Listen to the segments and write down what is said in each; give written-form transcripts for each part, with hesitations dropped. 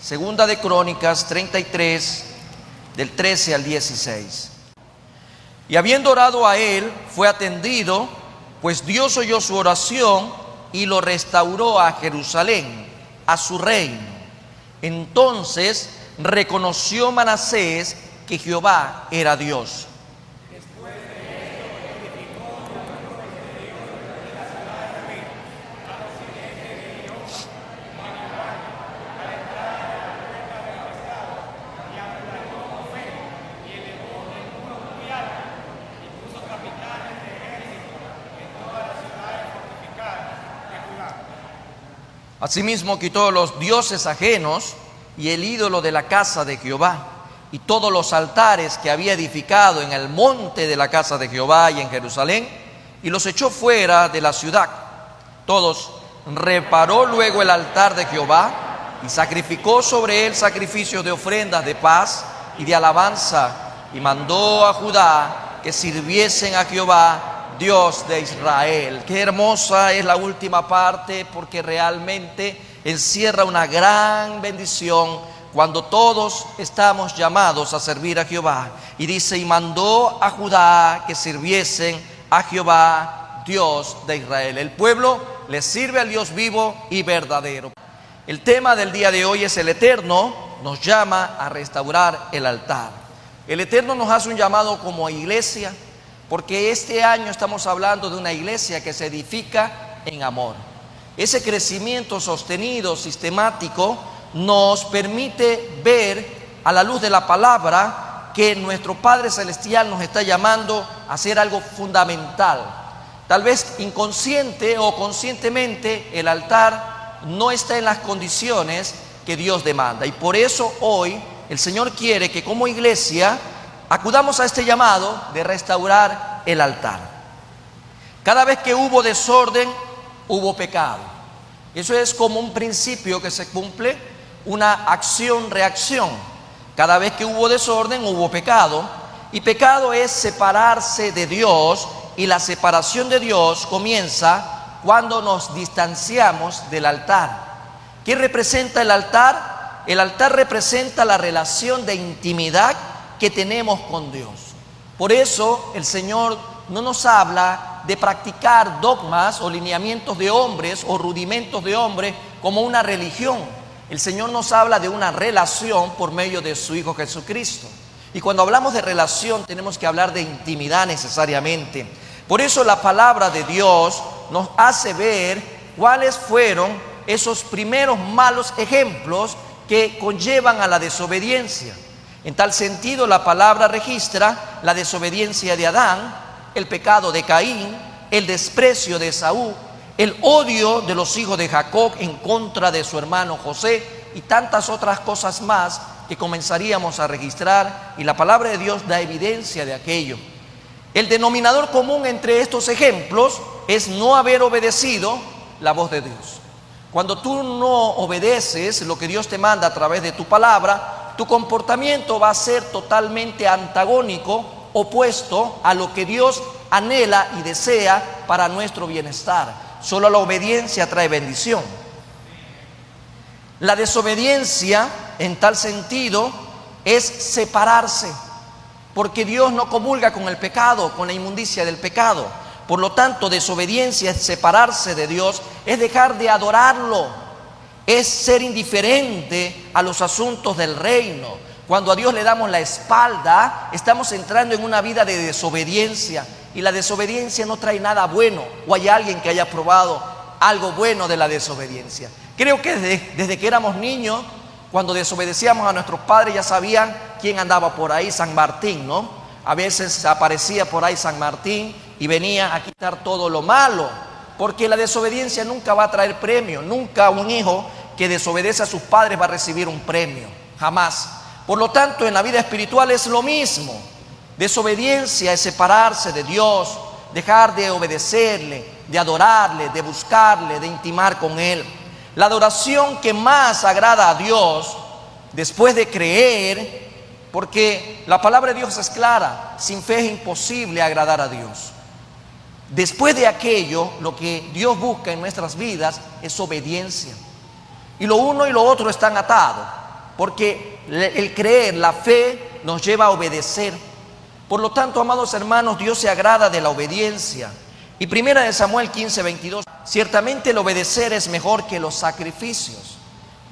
Segunda de Crónicas 33, del 13 al 16. Y habiendo orado a él, fue atendido, pues Dios oyó su oración y lo restauró a Jerusalén, a su reino. Entonces reconoció Manasés que Jehová era Dios. Asimismo quitó los dioses ajenos y el ídolo de la casa de Jehová y todos los altares que había edificado en el monte de la casa de Jehová y en Jerusalén, y los echó fuera de la ciudad. Todos reparó luego el altar de Jehová y sacrificó sobre él sacrificios de ofrendas de paz y de alabanza, y mandó a Judá que sirviesen a Jehová, Dios de Israel. Qué hermosa es la última parte, porque realmente encierra una gran bendición cuando todos estamos llamados a servir a Jehová. Y dice, y mandó a Judá que sirviesen a Jehová, Dios de Israel. El pueblo le sirve al Dios vivo y verdadero. El tema del día de hoy es: el Eterno nos llama a restaurar el altar. El Eterno nos hace un llamado como iglesia, porque este año estamos hablando de una iglesia que se edifica en amor. Ese crecimiento sostenido, sistemático, nos permite ver a la luz de la palabra que nuestro Padre Celestial nos está llamando a hacer algo fundamental. Tal vez inconsciente o conscientemente, el altar no está en las condiciones que Dios demanda. Y por eso hoy el Señor quiere que como iglesia acudamos a este llamado de restaurar el altar. Cada vez que hubo desorden, hubo pecado. Eso es como un principio que se cumple, una acción-reacción. Cada vez que hubo desorden, hubo pecado. Y pecado es separarse de Dios, y la separación de Dios comienza cuando nos distanciamos del altar. ¿Qué representa el altar? El altar representa la relación de intimidad que tenemos con Dios. Por eso el Señor no nos habla de practicar dogmas o lineamientos de hombres o rudimentos de hombres como una religión. El Señor nos habla de una relación por medio de su Hijo Jesucristo. Y cuando hablamos de relación tenemos que hablar de intimidad necesariamente. Por eso la palabra de Dios nos hace ver cuáles fueron esos primeros malos ejemplos que conllevan a la desobediencia. En tal sentido, la palabra registra la desobediencia de Adán, el pecado de Caín, el desprecio de Esaú, el odio de los hijos de Jacob en contra de su hermano José y tantas otras cosas más que comenzaríamos a registrar, y la palabra de Dios da evidencia de aquello. El denominador común entre estos ejemplos es no haber obedecido la voz de Dios. Cuando tú no obedeces lo que Dios te manda a través de tu palabra, tu comportamiento va a ser totalmente antagónico, opuesto a lo que Dios anhela y desea para nuestro bienestar. Solo la obediencia trae bendición. La desobediencia, en tal sentido, es separarse, porque Dios no comulga con el pecado, con la inmundicia del pecado. Por lo tanto, desobediencia es separarse de Dios, es dejar de adorarlo, es ser indiferente a los asuntos del reino. Cuando a Dios le damos la espalda, estamos entrando en una vida de desobediencia, y la desobediencia no trae nada bueno. ¿O hay alguien que haya probado algo bueno de la desobediencia? Creo que desde que éramos niños, cuando desobedecíamos a nuestros padres, ya sabían quién andaba por ahí, San Martín, ¿no? A veces aparecía por ahí San Martín y venía a quitar todo lo malo, porque la desobediencia nunca va a traer premio. Nunca un hijo que desobedece a sus padres va a recibir un premio, jamás. Por lo tanto, en la vida espiritual es lo mismo. Desobediencia es separarse de Dios, dejar de obedecerle, de adorarle, de buscarle, de intimar con Él. La adoración que más agrada a Dios, después de creer, porque la palabra de Dios es clara, sin fe es imposible agradar a Dios. Después de aquello, lo que Dios busca en nuestras vidas es obediencia. Y lo uno y lo otro están atados, porque el creer, la fe, nos lleva a obedecer. Por lo tanto, amados hermanos, Dios se agrada de la obediencia. Y 1 Samuel 15:22, ciertamente el obedecer es mejor que los sacrificios.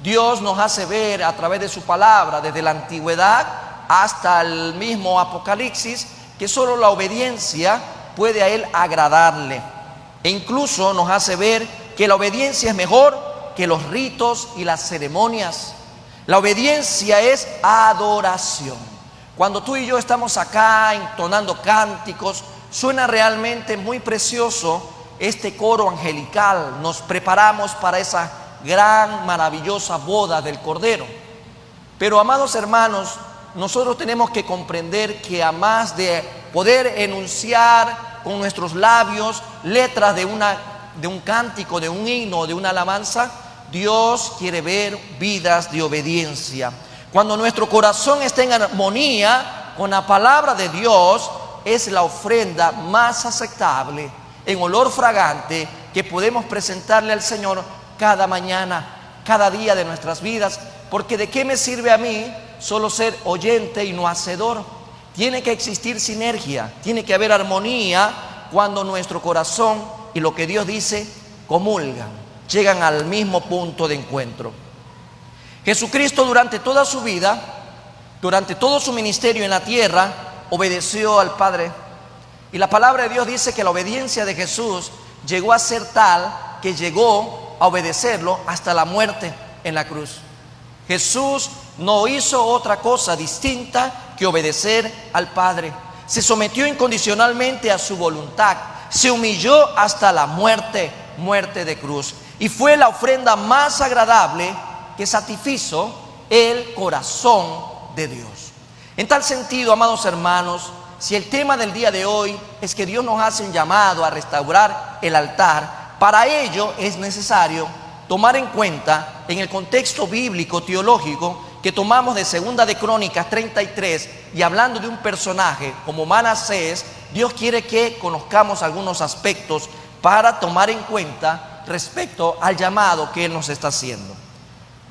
Dios nos hace ver a través de su palabra, desde la antigüedad hasta el mismo Apocalipsis, que solo la obediencia puede a Él agradarle. E incluso nos hace ver que la obediencia es mejor que los ritos y las ceremonias. La obediencia es adoración. Cuando tú y yo estamos acá entonando cánticos, suena realmente muy precioso este coro angelical. Nos preparamos para esa gran, maravillosa boda del Cordero. Pero, amados hermanos, nosotros tenemos que comprender que a más de poder enunciar con nuestros labios letras de un cántico, de un himno, de una alabanza, Dios quiere ver vidas de obediencia. Cuando nuestro corazón está en armonía con la palabra de Dios, es la ofrenda más aceptable, en olor fragante, que podemos presentarle al Señor cada mañana, cada día de nuestras vidas. Porque ¿de qué me sirve a mí solo ser oyente y no hacedor? Tiene que existir sinergia, tiene que haber armonía cuando nuestro corazón y lo que Dios dice comulgan, llegan al mismo punto de encuentro. Jesucristo durante toda su vida, durante todo su ministerio en la tierra, obedeció al Padre. Y la palabra de Dios dice que la obediencia de Jesús llegó a ser tal que llegó a obedecerlo hasta la muerte en la cruz. Jesús no hizo otra cosa distinta que obedecer al Padre. Se sometió incondicionalmente a su voluntad. Se humilló hasta la muerte, muerte de cruz. Y fue la ofrenda más agradable que satisfizo el corazón de Dios. En tal sentido, amados hermanos, si el tema del día de hoy es que Dios nos hace un llamado a restaurar el altar, para ello es necesario tomar en cuenta en el contexto bíblico teológico que tomamos de 2 de Crónicas 33, y hablando de un personaje como Manasés, Dios quiere que conozcamos algunos aspectos para tomar en cuenta respecto al llamado que Él nos está haciendo.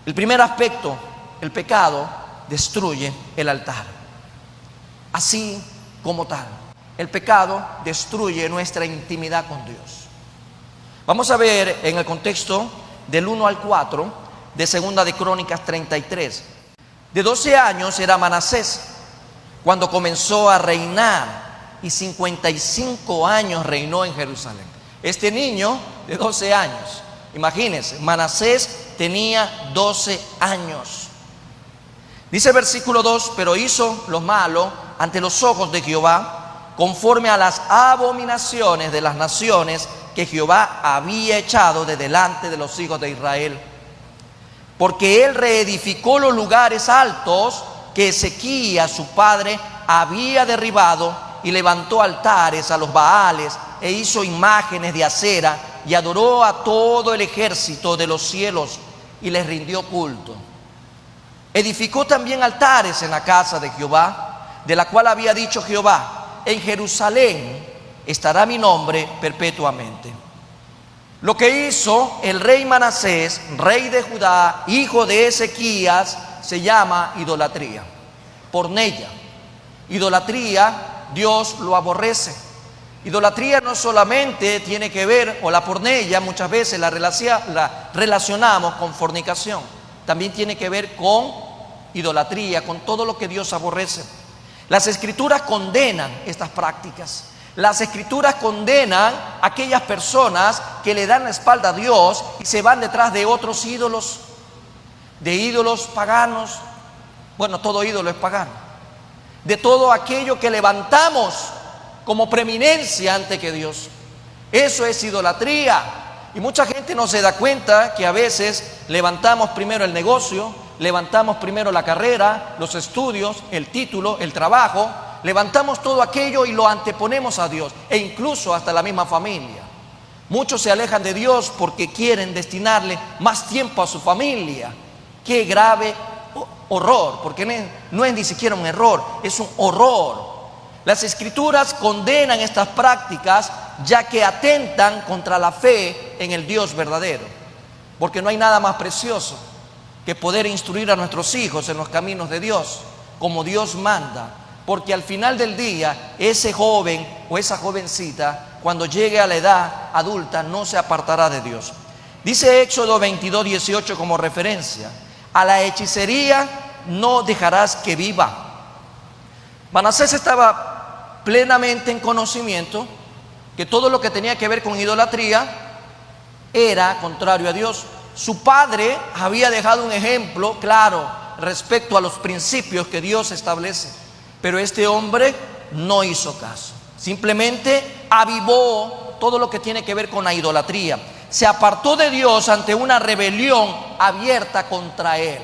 El primer aspecto, el pecado destruye el altar. Así como tal, el pecado destruye nuestra intimidad con Dios. Vamos a ver en el contexto del 1 al 4 de 2 de Crónicas 33. De 12 años era Manasés cuando comenzó a reinar, y 55 años reinó en Jerusalén. Este niño de 12 años, imagínense, Manasés tenía 12 años. Dice el versículo 2, pero hizo lo malo ante los ojos de Jehová, conforme a las abominaciones de las naciones que Jehová había echado de delante de los hijos de Israel. Porque él reedificó los lugares altos que Ezequías su padre había derribado, y levantó altares a los Baales, e hizo imágenes de acera, y adoró a todo el ejército de los cielos, y les rindió culto. Edificó también altares en la casa de Jehová, de la cual había dicho Jehová: en Jerusalén estará mi nombre perpetuamente. Lo que hizo el rey Manasés, rey de Judá, hijo de Ezequías, se llama idolatría. Porneia. Idolatría, Dios lo aborrece. Idolatría no solamente tiene que ver, o la porneia muchas veces la relacionamos con fornicación. También tiene que ver con idolatría, con todo lo que Dios aborrece. Las Escrituras condenan estas prácticas. Las Escrituras condenan a aquellas personas que le dan la espalda a Dios y se van detrás de otros ídolos, de ídolos paganos. Bueno, todo ídolo es pagano. De todo aquello que levantamos como preeminencia ante que Dios. Eso es idolatría. Y mucha gente no se da cuenta que a veces levantamos primero el negocio, levantamos primero la carrera, los estudios, el título, el trabajo, levantamos todo aquello y lo anteponemos a Dios, e incluso hasta la misma familia. Muchos se alejan de Dios porque quieren destinarle más tiempo a su familia. Qué grave horror, porque no es ni siquiera un error, es un horror. Las Escrituras condenan estas prácticas, ya que atentan contra la fe en el Dios verdadero, porque no hay nada más precioso que poder instruir a nuestros hijos en los caminos de Dios, como Dios manda, porque al final del día, ese joven o esa jovencita, cuando llegue a la edad adulta, no se apartará de Dios. Dice Éxodo 22:18 como referencia: a la hechicería no dejarás que viva. Manasés estaba plenamente en conocimiento que todo lo que tenía que ver con idolatría era contrario a Dios. Su padre había dejado un ejemplo claro respecto a los principios que Dios establece, pero este hombre no hizo caso. Simplemente avivó todo lo que tiene que ver con la idolatría. Se apartó de Dios ante una rebelión abierta contra él.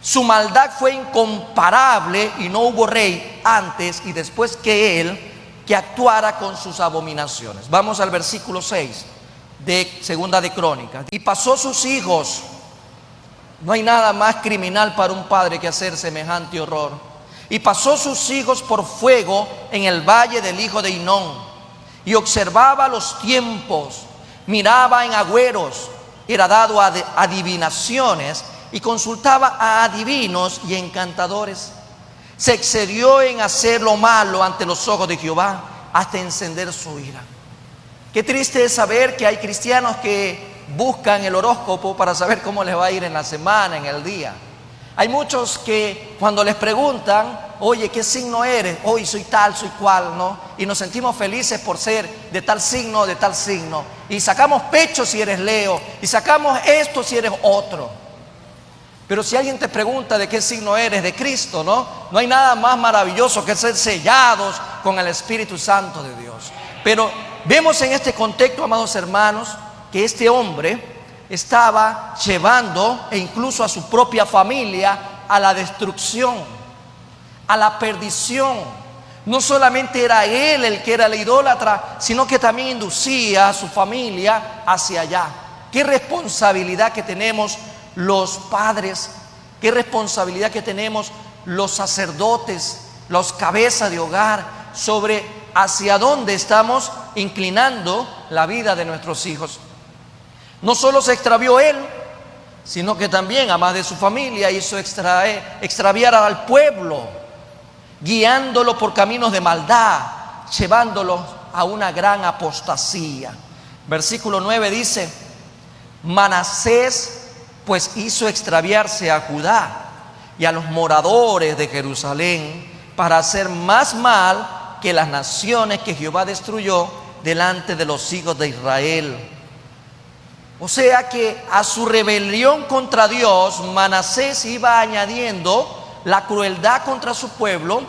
Su maldad fue incomparable y no hubo rey antes y después que él que actuara con sus abominaciones. Vamos al versículo 6 de Segunda de Crónicas. Y pasó sus hijos. No hay nada más criminal para un padre que hacer semejante horror. Y pasó sus hijos por fuego en el valle del hijo de Hinón, y observaba los tiempos, miraba en agüeros, era dado a adivinaciones, y consultaba a adivinos y encantadores. Se excedió en hacer lo malo ante los ojos de Jehová, hasta encender su ira. Qué triste es saber que hay cristianos que buscan el horóscopo para saber cómo les va a ir en la semana, en el día. Hay muchos que cuando les preguntan: oye, ¿qué signo eres? Hoy soy tal, soy cual, ¿no? Y nos sentimos felices por ser de tal signo, de tal signo. Y sacamos pecho si eres Leo, y sacamos esto si eres otro. Pero si alguien te pregunta de qué signo eres, de Cristo, ¿no? No hay nada más maravilloso que ser sellados con el Espíritu Santo de Dios. Pero vemos en este contexto, amados hermanos, que este hombre estaba llevando e incluso a su propia familia a la destrucción, a la perdición. No solamente era él el que era el idólatra, sino que también inducía a su familia hacia allá. Qué responsabilidad que tenemos los padres, qué responsabilidad que tenemos los sacerdotes, los cabezas de hogar, sobre hacia dónde estamos inclinando la vida de nuestros hijos. No solo se extravió él, sino que también, además de su familia, hizo extraviar al pueblo, guiándolo por caminos de maldad, llevándolo a una gran apostasía. Versículo 9 dice: Manasés pues hizo extraviarse a Judá y a los moradores de Jerusalén para hacer más mal que las naciones que Jehová destruyó delante de los hijos de Israel. O sea que a su rebelión contra Dios, Manasés iba añadiendo la crueldad contra su pueblo,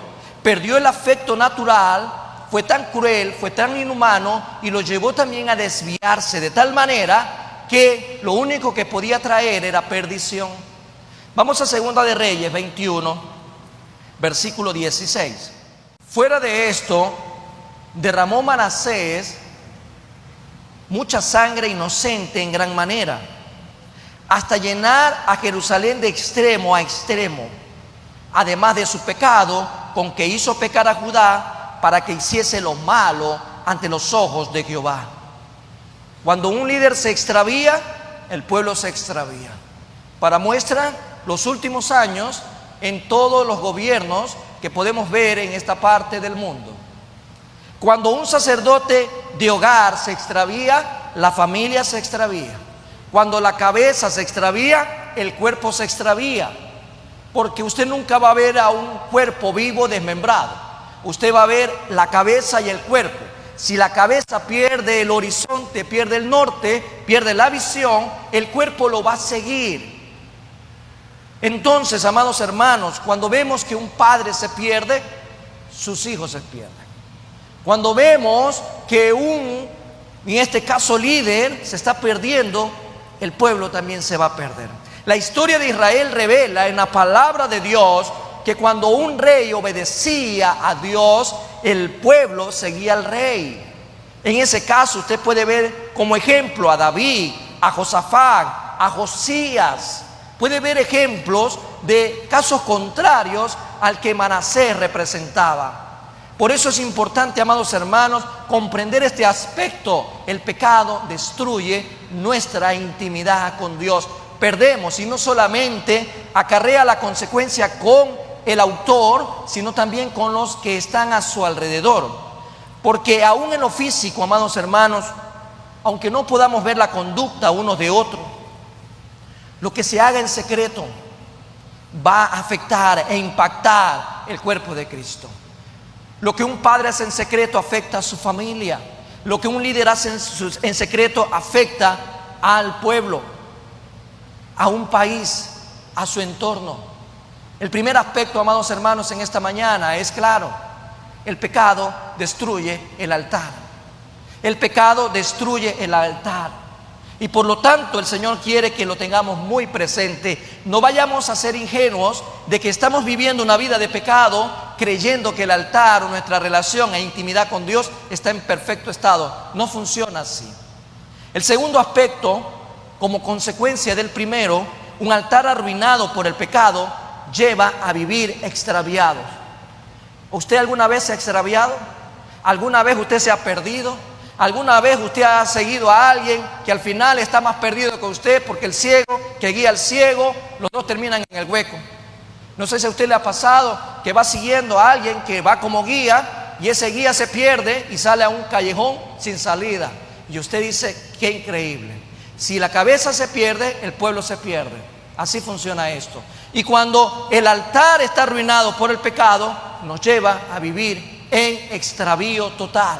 perdió el afecto natural, fue tan cruel, fue tan inhumano y lo llevó también a desviarse de tal manera que lo único que podía traer era perdición. Vamos a Segunda de Reyes 21, versículo 16. Fuera de esto, derramó Manasés mucha sangre inocente en gran manera, hasta llenar a Jerusalén de extremo a extremo, además de su pecado, con que hizo pecar a Judá para que hiciese lo malo ante los ojos de Jehová. Cuando un líder se extravía, el pueblo se extravía. Para muestra, los últimos años en todos los gobiernos que podemos ver en esta parte del mundo. Cuando un sacerdote de hogar se extravía, la familia se extravía. Cuando la cabeza se extravía, el cuerpo se extravía. Porque usted nunca va a ver a un cuerpo vivo desmembrado. Usted va a ver la cabeza y el cuerpo. Si la cabeza pierde el horizonte, pierde el norte, pierde la visión, el cuerpo lo va a seguir. Entonces, amados hermanos, cuando vemos que un padre se pierde, sus hijos se pierden. Cuando vemos que en este caso líder, se está perdiendo, el pueblo también se va a perder. La historia de Israel revela en la palabra de Dios que cuando un rey obedecía a Dios, el pueblo seguía al rey. En ese caso usted puede ver como ejemplo a David, a Josafat, a Josías. Puede ver ejemplos de casos contrarios al que Manasés representaba. Por eso es importante, amados hermanos, comprender este aspecto. El pecado destruye nuestra intimidad con Dios. Perdemos, y no solamente acarrea la consecuencia con el autor, sino también con los que están a su alrededor. Porque aún en lo físico, amados hermanos, aunque no podamos ver la conducta unos de otros, lo que se haga en secreto va a afectar e impactar el cuerpo de Cristo. Lo que un padre hace en secreto afecta a su familia. Lo que un líder hace en secreto afecta al pueblo, a un país, a su entorno. El primer aspecto, amados hermanos, en esta mañana es claro: el pecado destruye el altar. El pecado destruye el altar. Y por lo tanto el Señor quiere que lo tengamos muy presente. No vayamos a ser ingenuos de que estamos viviendo una vida de pecado creyendo que el altar o nuestra relación e intimidad con Dios está en perfecto estado. No funciona así. El segundo aspecto, como consecuencia del primero, un altar arruinado por el pecado lleva a vivir extraviados. ¿Usted alguna vez se ha extraviado? ¿Alguna vez usted se ha perdido? ¿Alguna vez usted ha seguido a alguien que al final está más perdido que usted, porque el ciego que guía al ciego, los dos terminan en el hueco? No sé si a usted le ha pasado que va siguiendo a alguien que va como guía y ese guía se pierde y sale a un callejón sin salida. Y usted dice: qué increíble. Si la cabeza se pierde, el pueblo se pierde. Así funciona esto. Y cuando el altar está arruinado por el pecado, nos lleva a vivir en extravío total.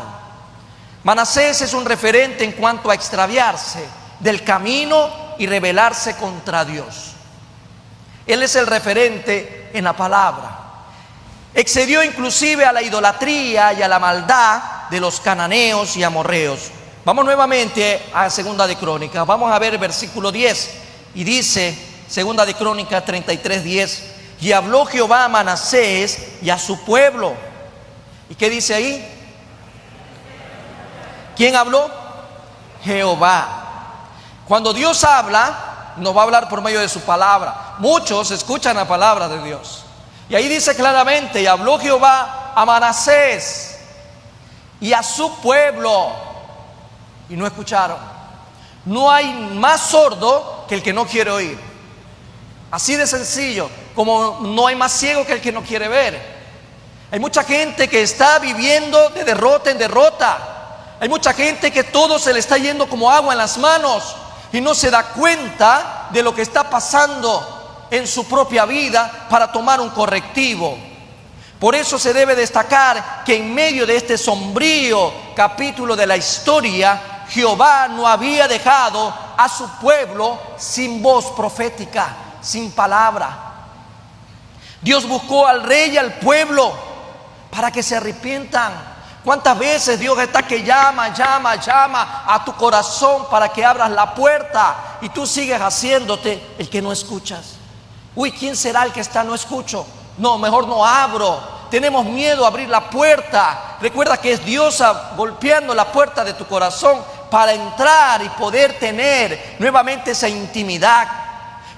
Manasés es un referente en cuanto a extraviarse del camino y rebelarse contra Dios. Él es el referente en la palabra. Excedió inclusive a la idolatría y a la maldad de los cananeos y amorreos. Vamos nuevamente a Segunda de Crónicas. Vamos a ver el versículo 10. Y dice, Segunda de Crónicas 33:10: y habló Jehová a Manasés y a su pueblo. ¿Y qué dice ahí? ¿Quién habló? Jehová. Cuando Dios habla, nos va a hablar por medio de su palabra. Muchos escuchan la palabra de Dios. Y ahí dice claramente: y habló Jehová a Manasés y a su pueblo. Y no escucharon. No hay más sordo que el que no quiere oír. Así de sencillo. Como no hay más ciego que el que no quiere ver. Hay mucha gente que está viviendo de derrota en derrota. Hay mucha gente que todo se le está yendo como agua en las manos y no se da cuenta de lo que está pasando en su propia vida para tomar un correctivo. Por eso se debe destacar que en medio de este sombrío capítulo de la historia, Jehová no había dejado a su pueblo sin voz profética, sin palabra. Dios buscó al rey y al pueblo para que se arrepientan. ¿Cuántas veces Dios está que llama a tu corazón para que abras la puerta y tú sigues haciéndote el que no escuchas? Uy, ¿quién será el que está? No escucho. No, mejor no abro. Tenemos miedo a abrir la puerta. Recuerda que es Dios golpeando la puerta de tu corazón para entrar y poder tener nuevamente esa intimidad.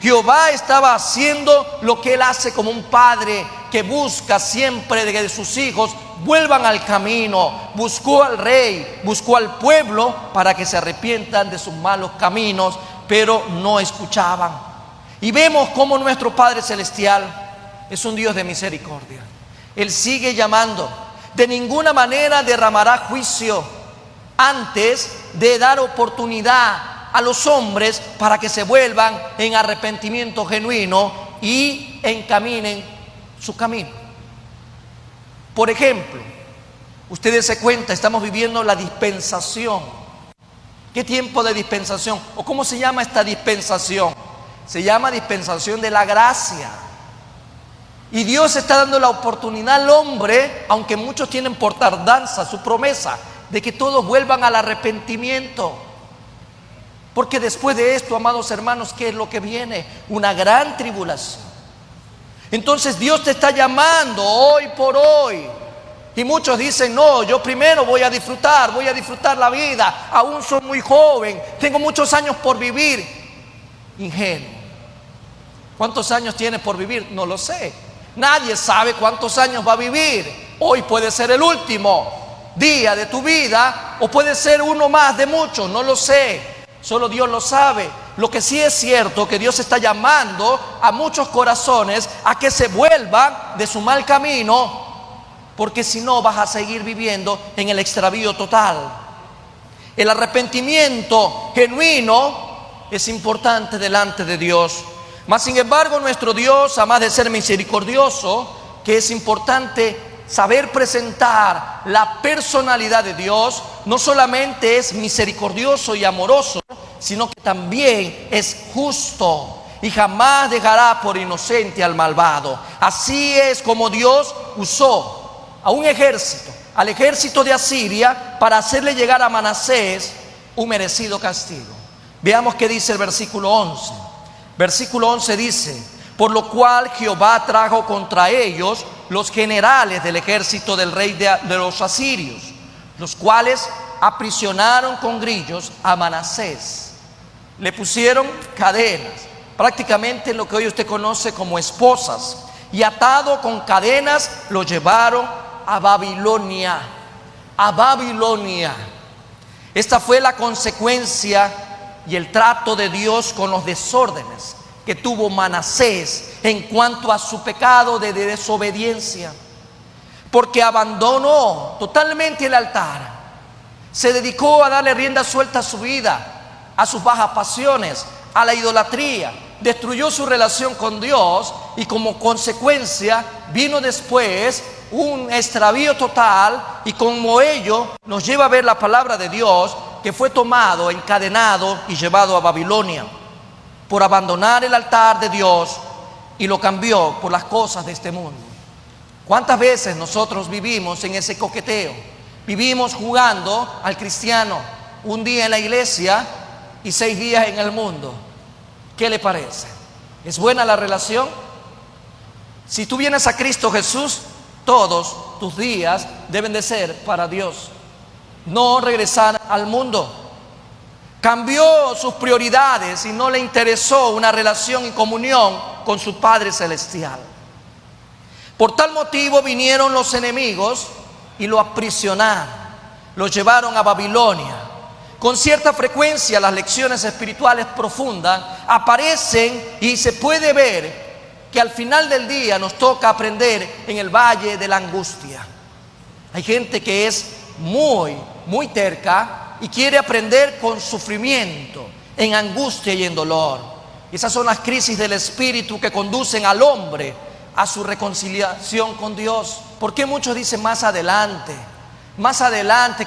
Jehová estaba haciendo lo que Él hace como un padre que busca siempre de que sus hijos vuelvan al camino. Buscó al rey, buscó al pueblo para que se arrepientan de sus malos caminos, pero no escuchaban. Y vemos cómo nuestro Padre Celestial es un Dios de misericordia. Él sigue llamando. De ninguna manera derramará juicio antes de dar oportunidad a los hombres para que se vuelvan en arrepentimiento genuino y encaminen su camino. Por ejemplo, ustedes se cuenta, estamos viviendo la dispensación. ¿Qué tiempo de dispensación? ¿O cómo se llama esta dispensación? Se llama dispensación de la gracia. Y Dios está dando la oportunidad al hombre, aunque muchos tienen por tardanza su promesa, de que todos vuelvan al arrepentimiento. Porque después de esto, amados hermanos, ¿qué es lo que viene? Una gran tribulación. Entonces Dios te está llamando hoy por hoy. Y muchos dicen, no, yo primero voy a disfrutar la vida. Aún soy muy joven, tengo muchos años por vivir. Ingenuo. ¿Cuántos años tienes por vivir? No lo sé. Nadie sabe cuántos años va a vivir. Hoy puede ser el último día de tu vida o puede ser uno más de muchos, no lo sé. Solo Dios lo sabe. Lo que sí es cierto, que Dios está llamando a muchos corazones a que se vuelvan de su mal camino, porque si no vas a seguir viviendo en el extravío total. El arrepentimiento genuino es importante delante de Dios. Mas sin embargo, nuestro Dios, además de ser misericordioso, que es importante saber presentar la personalidad de Dios, no solamente es misericordioso y amoroso, sino que también es justo y jamás dejará por inocente al malvado. Así es como Dios usó a un ejército, al ejército de Asiria, para hacerle llegar a Manasés un merecido castigo. Veamos qué dice el versículo 11. Versículo 11 dice: por lo cual Jehová trajo contra ellos los generales del ejército del rey de los asirios, los cuales aprisionaron con grillos a Manasés. Le pusieron cadenas, prácticamente lo que hoy usted conoce como esposas, y atado con cadenas lo llevaron a Babilonia. A Babilonia. Esta fue la consecuencia y el trato de Dios con los desórdenes que tuvo Manasés en cuanto a su pecado de desobediencia, porque abandonó totalmente el altar, se dedicó a darle rienda suelta a su vida, a sus bajas pasiones, a la idolatría, destruyó su relación con Dios y como consecuencia vino después un extravío total, y como ello nos lleva a ver la palabra de Dios, que fue tomado, encadenado y llevado a Babilonia por abandonar el altar de Dios y lo cambió por las cosas de este mundo. ¿Cuántas veces nosotros vivimos en ese coqueteo? Vivimos jugando al cristiano, un día en la iglesia y 6 días en el mundo. ¿Qué le parece? ¿Es buena la relación? Si tú vienes a Cristo Jesús, todos tus días deben de ser para Dios, no regresar al mundo. Cambió sus prioridades y no le interesó una relación y comunión con su Padre Celestial. Por tal motivo vinieron los enemigos y lo aprisionaron, lo llevaron a Babilonia. Con cierta frecuencia las lecciones espirituales profundas aparecen y se puede ver que al final del día nos toca aprender en el valle de la angustia. Hay gente que es muy terca y quiere aprender con sufrimiento, en angustia y en dolor. Esas son las crisis del espíritu que conducen al hombre a su reconciliación con Dios. ¿Por qué muchos dicen más adelante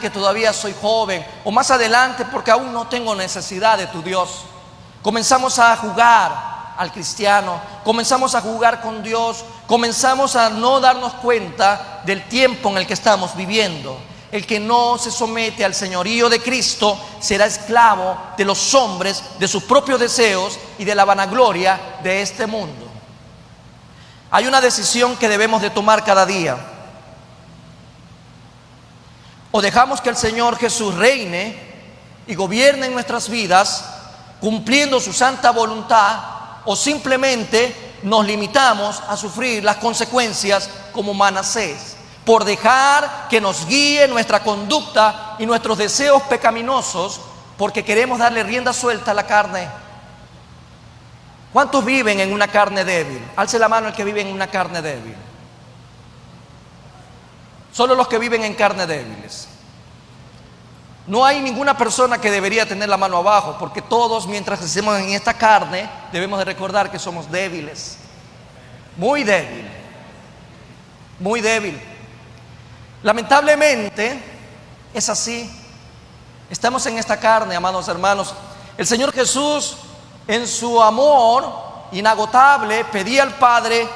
que todavía soy joven, o más adelante porque aún no tengo necesidad de tu Dios? Comenzamos a jugar al cristiano, comenzamos a jugar con Dios, comenzamos a no darnos cuenta del tiempo en el que estamos viviendo. El que no se somete al señorío de Cristo será esclavo de los hombres, de sus propios deseos y de la vanagloria de este mundo. Hay una decisión que debemos de tomar cada día. O dejamos que el Señor Jesús reine y gobierne en nuestras vidas, cumpliendo su santa voluntad, o simplemente nos limitamos a sufrir las consecuencias como Manasés, por dejar que nos guíe nuestra conducta y nuestros deseos pecaminosos, porque queremos darle rienda suelta a la carne. ¿Cuántos viven en una carne débil? Alce la mano el que vive en una carne débil. Solo los que viven en carne débiles. No hay ninguna persona que debería tener la mano abajo, porque todos, mientras estemos en esta carne, debemos de recordar que somos débiles. Muy débil. Muy débil. Lamentablemente es así. Estamos en esta carne, amados hermanos. El Señor Jesús, en su amor inagotable, pedía al Padre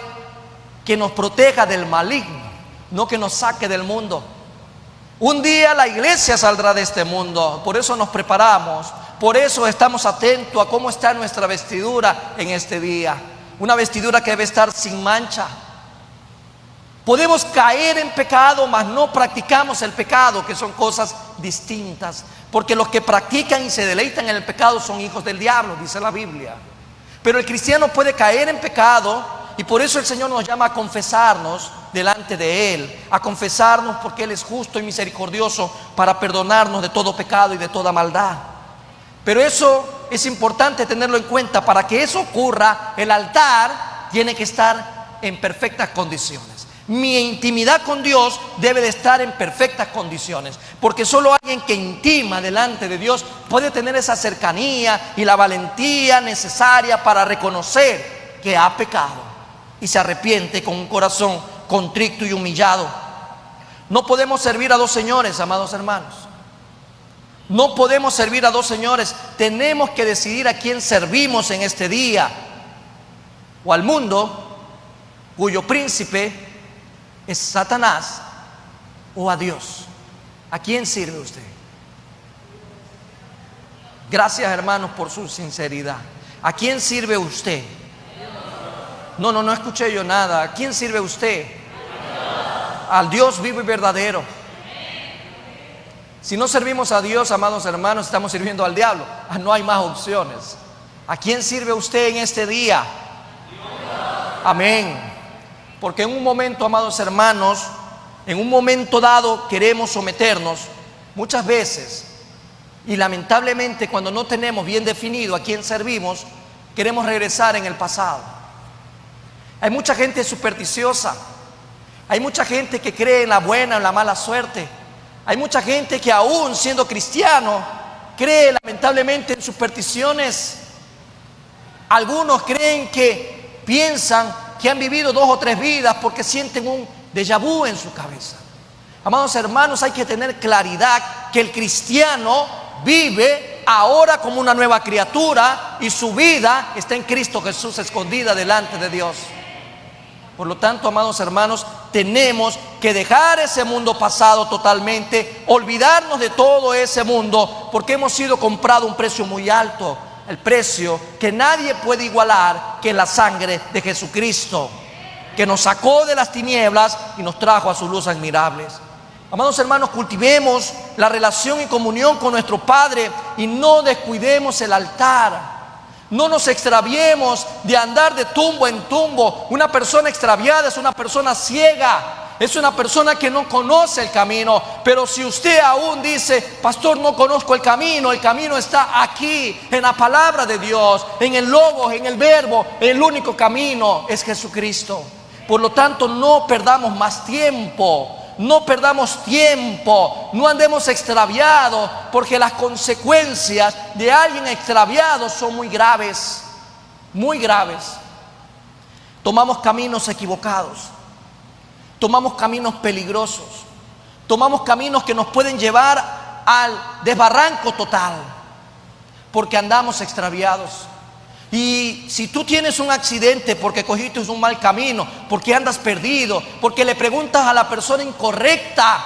que nos proteja del maligno, no que nos saque del mundo. Un día la iglesia saldrá de este mundo, por eso nos preparamos, por eso estamos atentos a cómo está nuestra vestidura en este día. una vestidura que debe estar sin mancha. Podemos caer en pecado, mas no practicamos el pecado, que son cosas distintas. Porque los que practican y se deleitan en el pecado son hijos del diablo, dice la Biblia. Pero el cristiano puede caer en pecado, y por eso el Señor nos llama a confesarnos delante de Él, a confesarnos porque Él es justo y misericordioso para perdonarnos de todo pecado y de toda maldad. Pero eso es importante tenerlo en cuenta. Para que eso ocurra, el altar tiene que estar en perfectas condiciones. Mi intimidad con Dios debe de estar en perfectas condiciones, porque solo alguien que intima delante de Dios puede tener esa cercanía y la valentía necesaria para reconocer que ha pecado y se arrepiente con un corazón contrito y humillado. No podemos servir a dos señores, amados hermanos. No podemos servir a dos señores. Tenemos que decidir a quién servimos en este día: o al mundo, cuyo príncipe es Satanás, o a Dios. ¿A quién sirve usted? Gracias, hermanos, por su sinceridad. ¿A quién sirve usted? No escuché yo nada. ¿A quién sirve usted? Al Dios vivo y verdadero. Si no servimos a Dios, amados hermanos, estamos sirviendo al diablo. No hay más opciones. ¿A quién sirve usted en este día? Amén. Porque en un momento, amados hermanos, en un momento dado queremos someternos muchas veces, y lamentablemente cuando no tenemos bien definido a quién servimos, queremos regresar en el pasado. Hay mucha gente supersticiosa, hay mucha gente que cree en la buena o en la mala suerte, hay mucha gente que aún siendo cristiano cree lamentablemente en supersticiones. Algunos piensan que han vivido 2 o 3 vidas porque sienten un déjà vu en su cabeza. Amados hermanos, hay que tener claridad que el cristiano vive ahora como una nueva criatura y su vida está en Cristo Jesús, escondida delante de Dios. Por lo tanto, amados hermanos, tenemos que dejar ese mundo pasado totalmente, olvidarnos de todo ese mundo, porque hemos sido comprados a un precio muy alto. El precio que nadie puede igualar, que es la sangre de Jesucristo, que nos sacó de las tinieblas y nos trajo a su luz admirables. Amados hermanos, cultivemos la relación y comunión con nuestro Padre y no descuidemos el altar. No nos extraviemos de andar de tumbo en tumbo. Una persona extraviada es una persona ciega. Es una persona que no conoce el camino. Pero si usted aún dice: pastor, no conozco el camino está aquí, en la palabra de Dios, en el Logos, en el Verbo. El único camino es Jesucristo. Por lo tanto, no perdamos más tiempo. No perdamos tiempo, no andemos extraviados, porque las consecuencias de alguien extraviado son muy graves, muy graves. Tomamos caminos equivocados, tomamos caminos peligrosos, tomamos caminos que nos pueden llevar al desbarranco total, porque andamos extraviados. Y si tú tienes un accidente porque cogiste un mal camino, porque andas perdido, porque le preguntas a la persona incorrecta,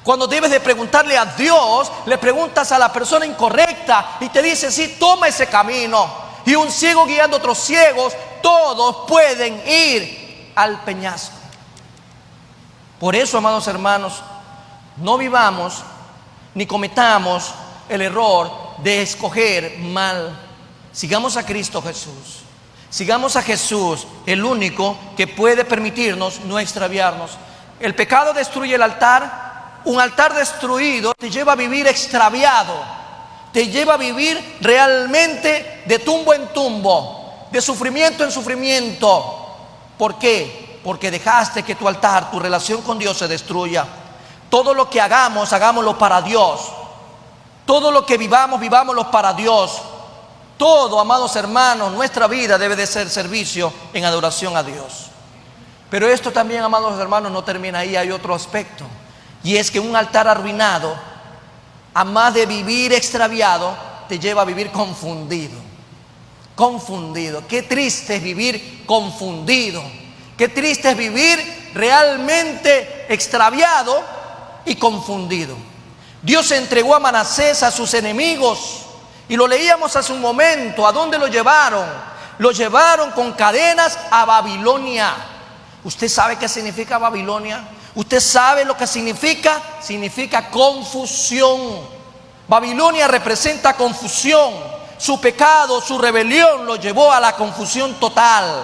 cuando debes de preguntarle a Dios, le preguntas a la persona incorrecta y te dice: sí, toma ese camino. Y un ciego guiando a otros ciegos, todos pueden ir al peñasco. Por eso, amados hermanos, no vivamos ni cometamos el error de escoger mal. Sigamos a Cristo Jesús. Sigamos a Jesús, el único que puede permitirnos no extraviarnos. El pecado destruye el altar. Un altar destruido te lleva a vivir extraviado. Te lleva a vivir realmente de tumbo en tumbo, de sufrimiento en sufrimiento. ¿Por qué? Porque dejaste que tu altar, tu relación con Dios se destruya. Todo lo que hagamos, hagámoslo para Dios. Todo lo que vivamos, vivámoslo para Dios. Todo, amados hermanos, nuestra vida debe de ser servicio en adoración a Dios. Pero esto también, amados hermanos, no termina ahí. Hay otro aspecto, y es que un altar arruinado, a más de vivir extraviado, te lleva a vivir confundido. Confundido. Qué triste es vivir confundido. Qué triste es vivir realmente extraviado y confundido. Dios entregó a Manasés a sus enemigos. Y lo leíamos hace un momento. ¿A dónde lo llevaron? lo llevaron con cadenas a Babilonia. ¿Usted sabe qué significa Babilonia? ¿Usted sabe lo que significa? Significa confusión. Babilonia representa confusión. Su pecado, su rebelión lo llevó a la confusión total.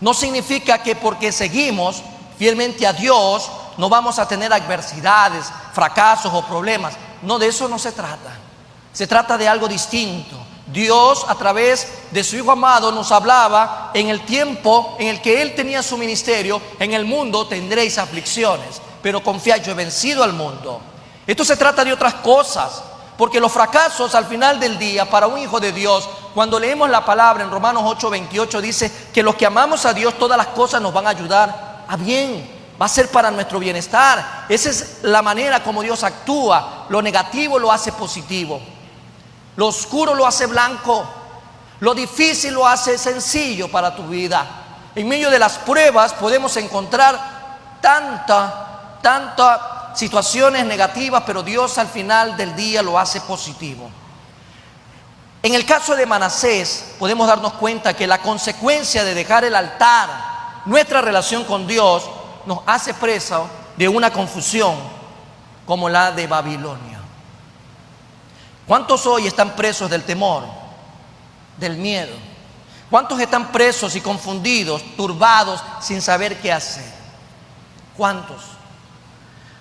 No significa que porque seguimos fielmente a Dios no vamos a tener adversidades, fracasos o problemas. No, de eso no se trata. Se trata de algo distinto. Dios, a través de su Hijo amado, nos hablaba en el tiempo en el que Él tenía su ministerio: en el mundo tendréis aflicciones, pero confiad, yo he vencido al mundo. Esto se trata de otras cosas, porque los fracasos al final del día, para un hijo de Dios, cuando leemos la palabra en Romanos 8:28, dice que los que amamos a Dios, todas las cosas nos van a ayudar a bien, va a ser para nuestro bienestar. Esa es la manera como Dios actúa. Lo negativo lo hace positivo, lo oscuro lo hace blanco, lo difícil lo hace sencillo para tu vida. En medio de las pruebas podemos encontrar tantas situaciones negativas, pero Dios al final del día lo hace positivo. En el caso de Manasés podemos darnos cuenta que la consecuencia de dejar el altar, nuestra relación con Dios, nos hace presa de una confusión como la de Babilonia. ¿Cuántos hoy están presos del temor, del miedo? ¿Cuántos están presos y confundidos, turbados, sin saber qué hacer? ¿Cuántos?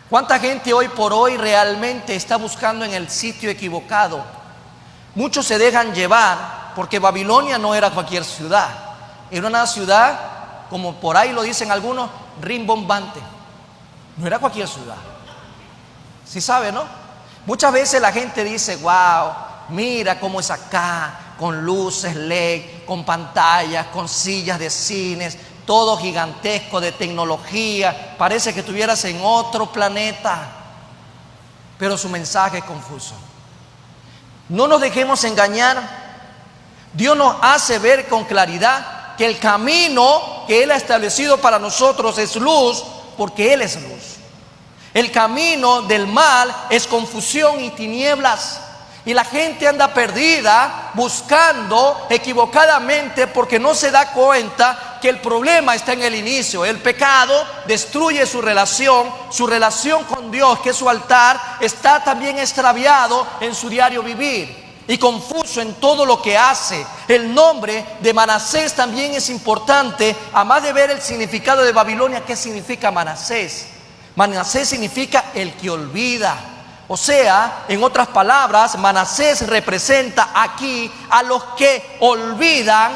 ¿Cuánta gente hoy por hoy realmente está buscando en el sitio equivocado? Muchos se dejan llevar porque Babilonia no era cualquier ciudad. Era una ciudad, como por ahí lo dicen algunos, rimbombante. No era cualquier ciudad. ¿Sí sabe, no? Muchas veces la gente dice: wow, mira cómo es acá, con luces LED, con pantallas, con sillas de cines, todo gigantesco de tecnología, parece que estuvieras en otro planeta. Pero su mensaje es confuso. No nos dejemos engañar. Dios nos hace ver con claridad que el camino que Él ha establecido para nosotros es luz, porque Él es luz. El camino del mal es confusión y tinieblas. Y la gente anda perdida, buscando equivocadamente, porque no se da cuenta que el problema está en el inicio. El pecado destruye su relación con Dios, que es su altar, está también extraviado en su diario vivir y confuso en todo lo que hace. El nombre de Manasés también es importante, además de ver el significado de Babilonia. ¿Qué significa Manasés? Manasés significa el que olvida. O sea, en otras palabras, Manasés representa aquí a los que olvidan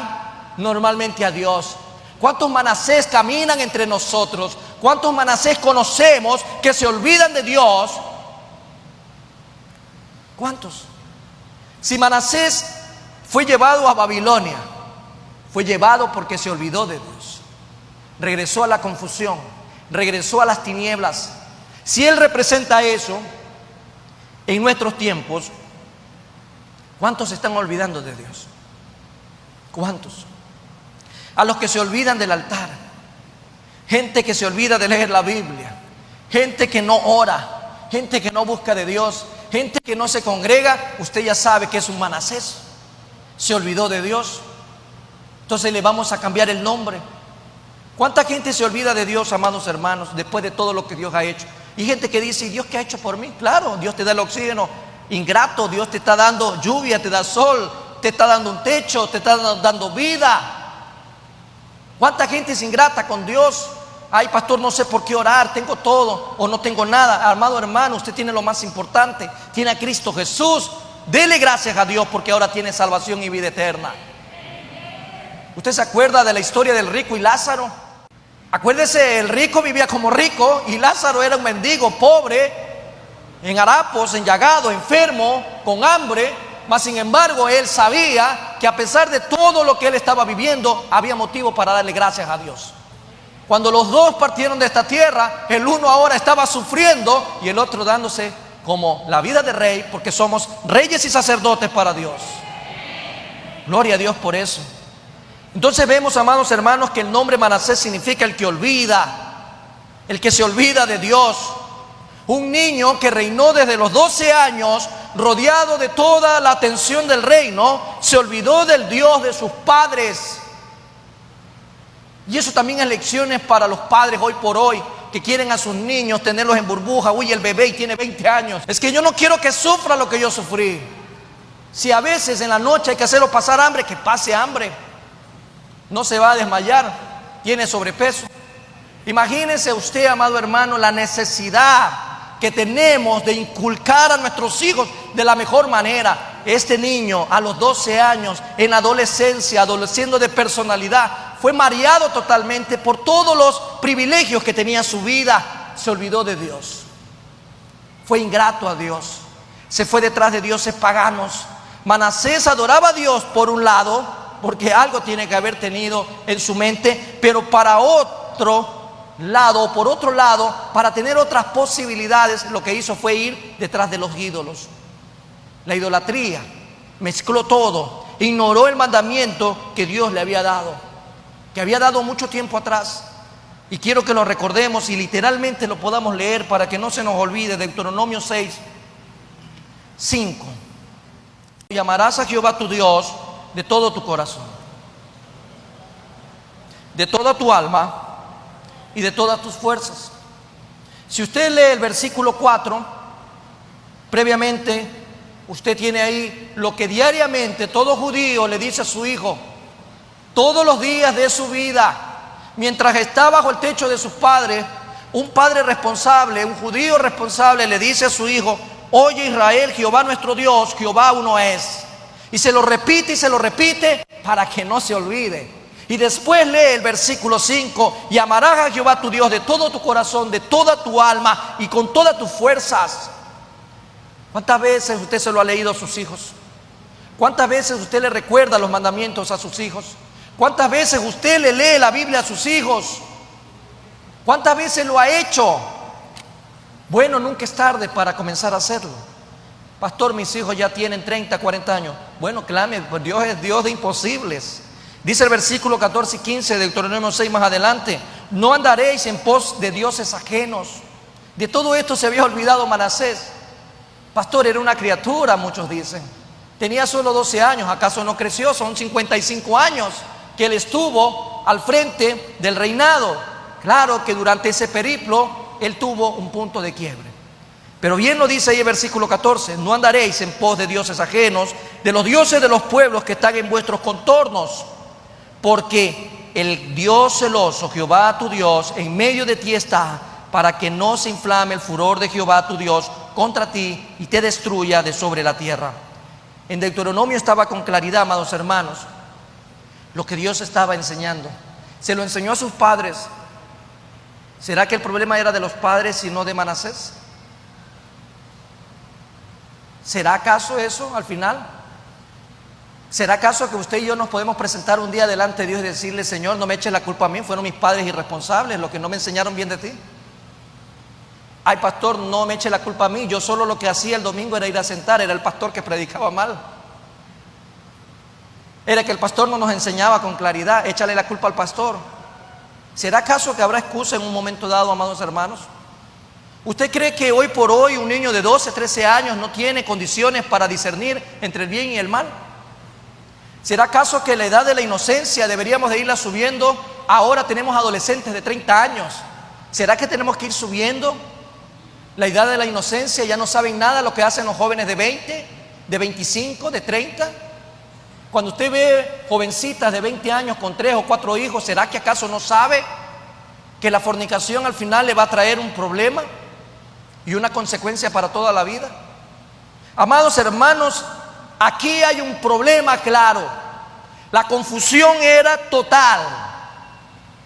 normalmente a Dios. ¿Cuántos Manasés caminan entre nosotros? ¿Cuántos Manasés conocemos que se olvidan de Dios? ¿Cuántos? Si Manasés fue llevado a Babilonia, fue llevado porque se olvidó de Dios. Regresó a la confusión, regresó a las tinieblas. Si Él representa eso en nuestros tiempos, ¿cuántos se están olvidando de Dios? ¿Cuántos? A los que se olvidan del altar, gente que se olvida de leer la Biblia, gente que no ora, gente que no busca de Dios, gente que no se congrega. Usted ya sabe que es un Manasés, se olvidó de Dios. Entonces le vamos a cambiar el nombre. ¿Cuánta gente se olvida de Dios, amados hermanos, después de todo lo que Dios ha hecho? Y gente que dice: ¿y Dios qué ha hecho por mí? Claro, Dios te da el oxígeno. Ingrato, Dios te está dando lluvia, te da sol, te está dando un techo, te está dando vida. ¿Cuánta gente es ingrata con Dios? Ay, pastor, no sé por qué orar, tengo todo o no tengo nada. Amado hermano, usted tiene lo más importante, tiene a Cristo Jesús. Dele gracias a Dios porque ahora tiene salvación y vida eterna. ¿Usted se acuerda de la historia del rico y Lázaro? Acuérdese, el rico vivía como rico y Lázaro era un mendigo, pobre, en harapos, enllagado, enfermo, con hambre. Mas sin embargo, él sabía que a pesar de todo lo que él estaba viviendo, había motivo para darle gracias a Dios. Cuando los dos partieron de esta tierra, el uno ahora estaba sufriendo y el otro dándose como la vida de rey, porque somos reyes y sacerdotes para Dios. Gloria a Dios por eso. Entonces vemos, amados hermanos, que el nombre Manasés significa el que olvida, el que se olvida de Dios. Un niño que reinó desde los 12 años, rodeado de toda la atención del reino, se olvidó del Dios de sus padres. Y eso también es lecciones para los padres hoy por hoy, que quieren a sus niños tenerlos en burbuja. Uy, el bebé y tiene 20 años. Es que yo no quiero que sufra lo que yo sufrí. Si a veces en la noche hay que hacerlo pasar hambre, que pase hambre. No se va a desmayar, tiene sobrepeso. Imagínese usted, amado hermano, la necesidad que tenemos de inculcar a nuestros hijos de la mejor manera. Este niño a los 12 años, en adolescencia, adoleciendo de personalidad, fue mareado totalmente por todos los privilegios que tenía su vida. Se olvidó de Dios, fue ingrato a Dios, se fue detrás de dioses paganos. Manasés adoraba a Dios por un lado, porque algo tiene que haber tenido en su mente, pero para otro lado, por otro lado, para tener otras posibilidades, lo que hizo fue ir detrás de los ídolos. La idolatría, mezcló todo, ignoró el mandamiento que Dios le había dado, que había dado mucho tiempo atrás. Y quiero que lo recordemos y literalmente lo podamos leer para que no se nos olvide. Deuteronomio 6, 5. Y amarás a Jehová tu Dios de todo tu corazón, de toda tu alma y de todas tus fuerzas. Si usted lee el versículo 4, previamente usted tiene ahí lo que diariamente todo judío le dice a su hijo, todos los días de su vida, mientras está bajo el techo de sus padres. Un padre responsable, un judío responsable le dice a su hijo: oye Israel, Jehová nuestro Dios, Jehová uno es. Y se lo repite para que no se olvide. Y después lee el versículo 5: y amarás a Jehová tu Dios de todo tu corazón, de toda tu alma y con todas tus fuerzas. ¿Cuántas veces usted se lo ha leído a sus hijos? ¿Cuántas veces usted le recuerda los mandamientos a sus hijos? ¿Cuántas veces usted le lee la Biblia a sus hijos? ¿Cuántas veces lo ha hecho? Bueno, nunca es tarde para comenzar a hacerlo. Pastor, mis hijos ya tienen 30, 40 años. Bueno, clame, pues Dios es Dios de imposibles. Dice el versículo 14 y 15 de Deuteronomio 6 más adelante: no andaréis en pos de dioses ajenos. De todo esto se había olvidado Manasés. Pastor, era una criatura, muchos dicen. Tenía solo 12 años, ¿acaso no creció? Son 55 años que él estuvo al frente del reinado. Claro que durante ese periplo él tuvo un punto de quiebre. Pero bien lo dice ahí el versículo 14: no andaréis en pos de dioses ajenos, de los dioses de los pueblos que están en vuestros contornos, porque el Dios celoso, Jehová tu Dios, en medio de ti está, para que no se inflame el furor de Jehová tu Dios contra ti y te destruya de sobre la tierra. En Deuteronomio estaba con claridad, amados hermanos, lo que Dios estaba enseñando. Se lo enseñó a sus padres. ¿Será que el problema era de los padres y no de Manasés? ¿Será acaso eso al final? ¿Será acaso que usted y yo nos podemos presentar un día delante de Dios y decirle: Señor, no me eches la culpa a mí, fueron mis padres irresponsables los que no me enseñaron bien de ti? Ay, pastor, no me eche la culpa a mí, yo solo lo que hacía el domingo era ir a sentar, era el pastor que predicaba mal. Era que el pastor no nos enseñaba con claridad, échale la culpa al pastor. ¿Será acaso que habrá excusa en un momento dado, amados hermanos? ¿Usted cree que hoy por hoy un niño de 12, 13 años no tiene condiciones para discernir entre el bien y el mal? ¿Será acaso que la edad de la inocencia deberíamos de irla subiendo? Ahora tenemos adolescentes de 30 años. ¿Será que tenemos que ir subiendo la edad de la inocencia? Ya no saben nada lo que hacen los jóvenes de 20, de 25, de 30. Cuando usted ve jovencitas de 20 años con 3 o 4 hijos, ¿será que acaso no sabe que la fornicación al final le va a traer un problema y una consecuencia para toda la vida? Amados hermanos, aquí hay un problema claro. La confusión era total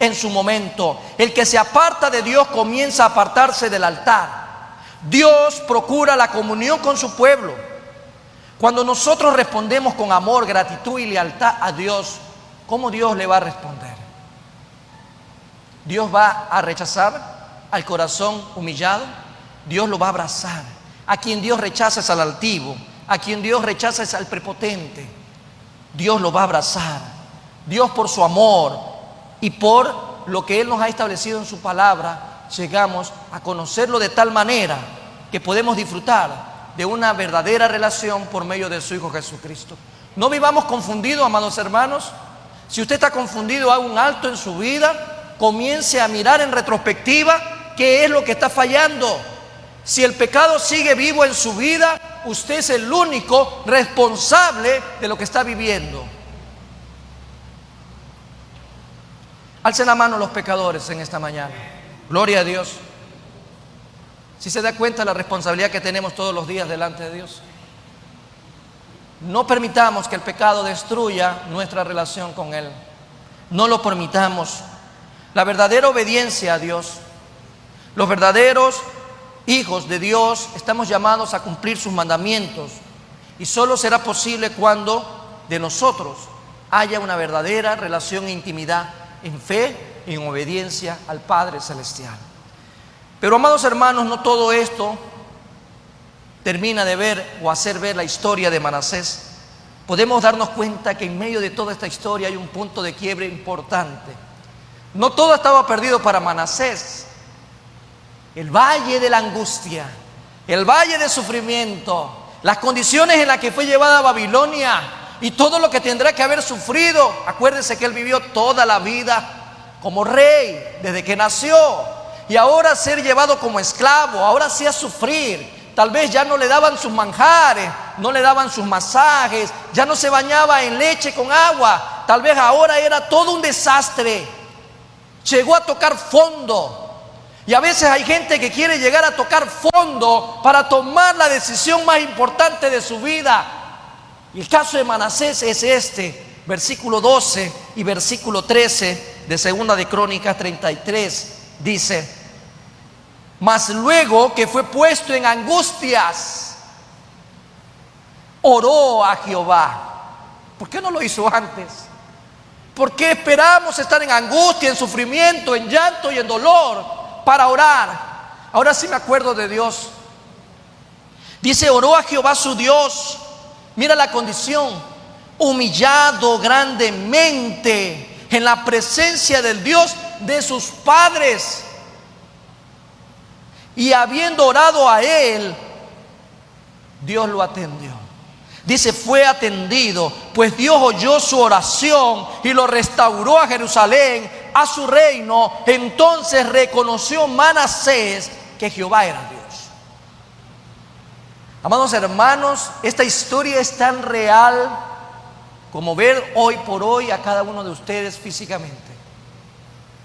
en su momento. El que se aparta de Dios comienza a apartarse del altar. Dios procura la comunión con su pueblo. Cuando nosotros respondemos con amor, gratitud y lealtad a Dios, ¿cómo Dios le va a responder? Dios va a rechazar al corazón humillado. Dios lo va a abrazar. A quien Dios rechaza es al altivo, a quien Dios rechaza es al prepotente. Dios lo va a abrazar. Dios, por su amor y por lo que Él nos ha establecido en su palabra, llegamos a conocerlo de tal manera que podemos disfrutar de una verdadera relación por medio de su Hijo Jesucristo. No vivamos confundidos, amados hermanos. Si usted está confundido, haga un alto en su vida, comience a mirar en retrospectiva qué es lo que está fallando. Si el pecado sigue vivo en su vida, usted es el único responsable de lo que está viviendo. Alcen la mano los pecadores en esta mañana. Gloria a Dios. Si se da cuenta de la responsabilidad que tenemos todos los días delante de Dios. No permitamos que el pecado destruya nuestra relación con Él. No lo permitamos. La verdadera obediencia a Dios, los verdaderos hijos de Dios, estamos llamados a cumplir sus mandamientos. Y solo será posible cuando de nosotros haya una verdadera relación e intimidad en fe y en obediencia al Padre Celestial. Pero, amados hermanos, no todo esto termina de ver o hacer ver la historia de Manasés. Podemos darnos cuenta que en medio de toda esta historia hay un punto de quiebre importante. No todo estaba perdido para Manasés. El valle de la angustia, el valle de sufrimiento, las condiciones en las que fue llevada a Babilonia y todo lo que tendrá que haber sufrido. Acuérdense que él vivió toda la vida como rey desde que nació, y ahora ser llevado como esclavo, ahora sí a sufrir. Tal vez ya no le daban sus manjares, no le daban sus masajes, ya no se bañaba en leche con agua. Tal vez ahora era todo un desastre. Llegó a tocar fondo. Y a veces hay gente que quiere llegar a tocar fondo para tomar la decisión más importante de su vida. Y el caso de Manasés es este, versículo 12 y versículo 13 de Segunda de Crónicas 33, dice: mas luego que fue puesto en angustias, oró a Jehová. ¿Por qué no lo hizo antes? ¿Por qué esperamos estar en angustia, en sufrimiento, en llanto y en dolor para orar? Ahora sí me acuerdo de Dios. Dice, oró a Jehová su Dios. Mira la condición: humillado grandemente en la presencia del Dios de sus padres. Y habiendo orado a él, Dios lo atendió. Dice, fue atendido, pues Dios oyó su oración y lo restauró a Jerusalén, a su reino. Entonces reconoció Manasés que Jehová era Dios. Amados hermanos, esta historia es tan real como ver hoy por hoy a cada uno de ustedes físicamente.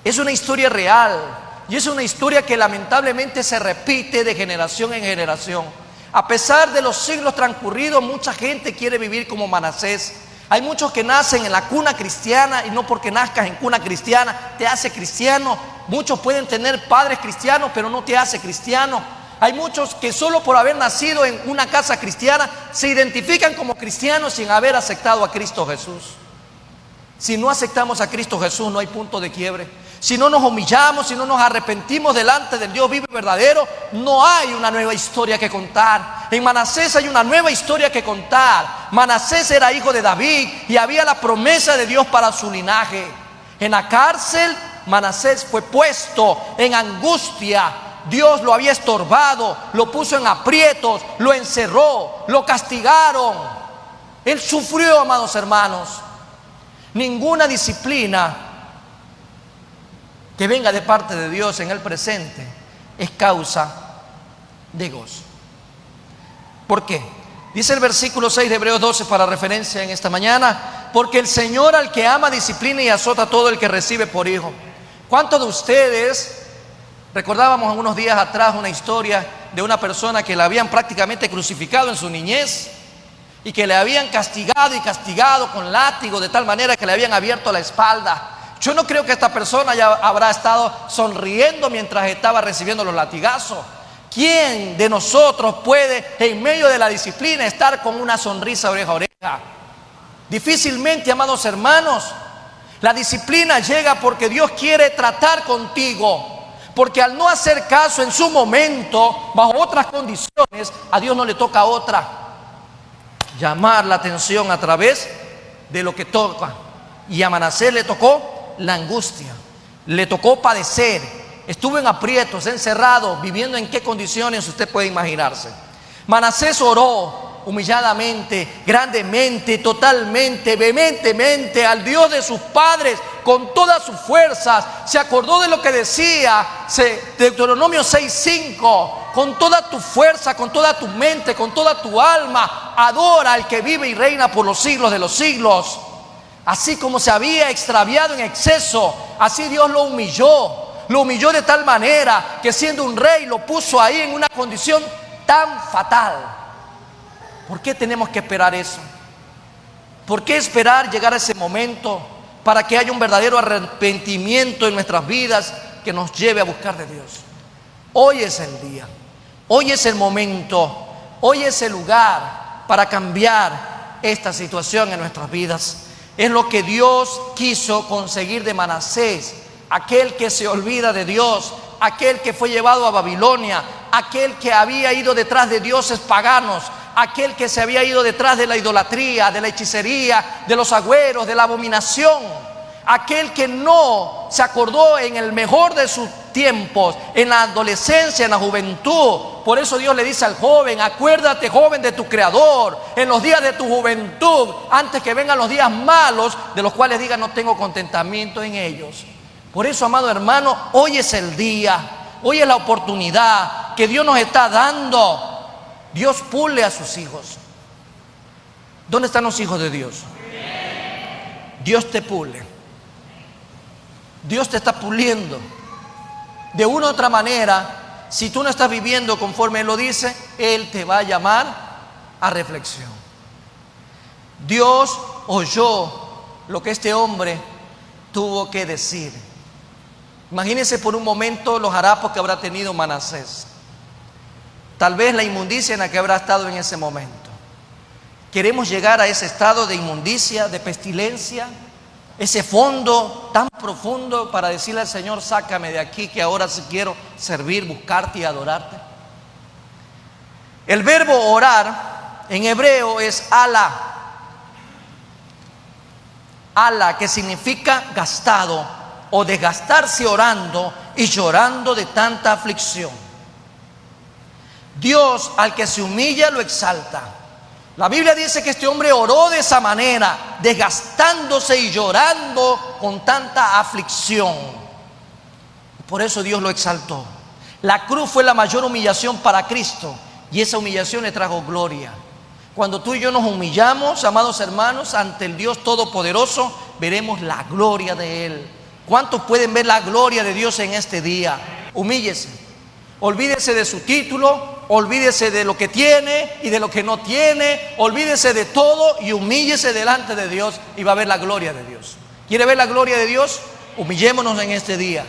Es una historia real. Y es una historia que lamentablemente se repite de generación en generación. A pesar de los siglos transcurridos, mucha gente quiere vivir como Manasés. Hay muchos que nacen en la cuna cristiana, y no porque nazcas en cuna cristiana te hace cristiano. Muchos pueden tener padres cristianos, pero no te hace cristiano. Hay muchos que solo por haber nacido en una casa cristiana se identifican como cristianos sin haber aceptado a Cristo Jesús. Si no aceptamos a Cristo Jesús, no hay punto de quiebre. Si no nos humillamos, si no nos arrepentimos delante del Dios vivo y verdadero, no hay una nueva historia que contar. En Manasés hay una nueva historia que contar. Manasés era hijo de David y había la promesa de Dios para su linaje. En la cárcel, Manasés fue puesto en angustia. Dios lo había estorbado, lo puso en aprietos, lo encerró, lo castigaron. Él sufrió, amados hermanos. Ninguna disciplina que venga de parte de Dios en el presente es causa de gozo. ¿Por qué? Dice el versículo 6 de Hebreos 12 para referencia en esta mañana: porque el Señor al que ama disciplina y azota a todo el que recibe por hijo. ¿Cuántos de ustedes recordábamos unos días atrás una historia de una persona que la habían prácticamente crucificado en su niñez y que le habían castigado y castigado con látigo de tal manera que le habían abierto la espalda? Yo no creo que esta persona ya habrá estado sonriendo mientras estaba recibiendo los latigazos. ¿Quién de nosotros puede en medio de la disciplina estar con una sonrisa oreja a oreja? Difícilmente, amados hermanos. La disciplina llega porque Dios quiere tratar contigo. Porque al no hacer caso en su momento, bajo otras condiciones, a Dios no le toca otra: llamar la atención a través de lo que toca. Y a Manasés le tocó la angustia, le tocó padecer, estuvo en aprietos, encerrado, viviendo en qué condiciones usted puede imaginarse. Manasés oró humilladamente, grandemente, totalmente, vehementemente al Dios de sus padres con todas sus fuerzas. Se acordó de lo que decía Deuteronomio 6:5. Con toda tu fuerza, con toda tu mente, con toda tu alma, adora al que vive y reina por los siglos de los siglos. Así como se había extraviado en exceso, así Dios lo humilló. Lo humilló de tal manera que, siendo un rey, lo puso ahí en una condición tan fatal. ¿Por qué tenemos que esperar eso? ¿Por qué esperar llegar a ese momento para que haya un verdadero arrepentimiento en nuestras vidas que nos lleve a buscar de Dios? Hoy es el día, hoy es el momento, hoy es el lugar para cambiar esta situación en nuestras vidas. Es lo que Dios quiso conseguir de Manasés, aquel que se olvida de Dios, aquel que fue llevado a Babilonia, aquel que había ido detrás de dioses paganos, aquel que se había ido detrás de la idolatría, de la hechicería, de los agüeros, de la abominación, aquel que no se acordó en el mejor de sus tiempos, en la adolescencia, en la juventud. Por eso Dios le dice al joven: acuérdate, joven, de tu Creador en los días de tu juventud, antes que vengan los días malos, de los cuales diga no tengo contentamiento en ellos. Por eso, amado hermano, hoy es el día, hoy es la oportunidad que Dios nos está dando. Dios pule a sus hijos. ¿Dónde están los hijos de Dios? Dios te pule. Dios te está puliendo. De una u otra manera, si tú no estás viviendo conforme Él lo dice, Él te va a llamar a reflexión. Dios oyó lo que este hombre tuvo que decir. Imagínense por un momento los harapos que habrá tenido Manasés. Tal vez la inmundicia en la que habrá estado en ese momento. Queremos llegar a ese estado de inmundicia, de pestilencia, ese fondo tan profundo para decirle al Señor: sácame de aquí, que ahora sí quiero servir, buscarte y adorarte. El verbo orar en hebreo es ala. Ala, que significa gastado o desgastarse orando y llorando de tanta aflicción. Dios al que se humilla lo exalta. La Biblia dice que este hombre oró de esa manera, desgastándose y llorando con tanta aflicción. Por eso Dios lo exaltó. La cruz fue la mayor humillación para Cristo, y esa humillación le trajo gloria. Cuando tú y yo nos humillamos, amados hermanos, ante el Dios Todopoderoso, veremos la gloria de Él. ¿Cuántos pueden ver la gloria de Dios en este día? Humíllese. Olvídese de su título, olvídese de lo que tiene y de lo que no tiene, olvídese de todo y humíllese delante de Dios y va a ver la gloria de Dios. ¿Quiere ver la gloria de Dios? Humillémonos en este día.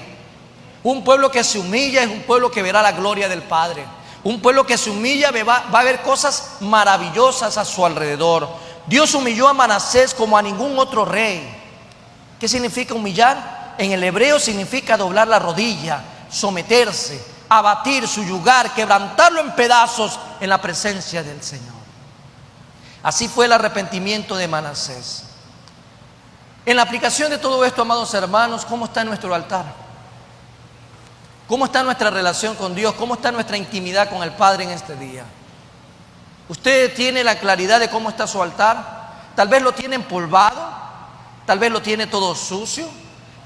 Un pueblo que se humilla es un pueblo que verá la gloria del Padre. Un pueblo que se humilla va a ver cosas maravillosas a su alrededor. Dios humilló a Manasés como a ningún otro rey. ¿Qué significa humillar? En el hebreo significa doblar la rodilla, someterse, abatir, suyugar, quebrantarlo en pedazos en la presencia del Señor. Así fue el arrepentimiento de Manasés. En la aplicación de todo esto, amados hermanos, ¿cómo está nuestro altar? ¿Cómo está nuestra relación con Dios? ¿Cómo está nuestra intimidad con el Padre en este día? ¿Usted tiene la claridad de cómo está su altar? Tal vez lo tiene empolvado, tal vez lo tiene todo sucio,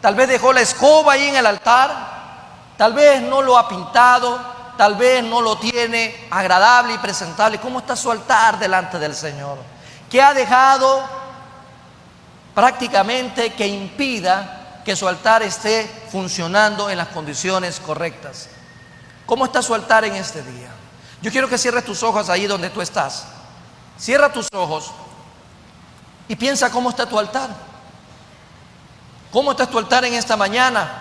tal vez dejó la escoba ahí en el altar, tal vez no lo ha pintado, tal vez no lo tiene agradable y presentable. ¿Cómo está su altar delante del Señor? ¿Qué ha dejado prácticamente que impida que su altar esté funcionando en las condiciones correctas? ¿Cómo está su altar en este día? Yo quiero que cierres tus ojos ahí donde tú estás. Cierra tus ojos y piensa cómo está tu altar. ¿Cómo está tu altar en esta mañana?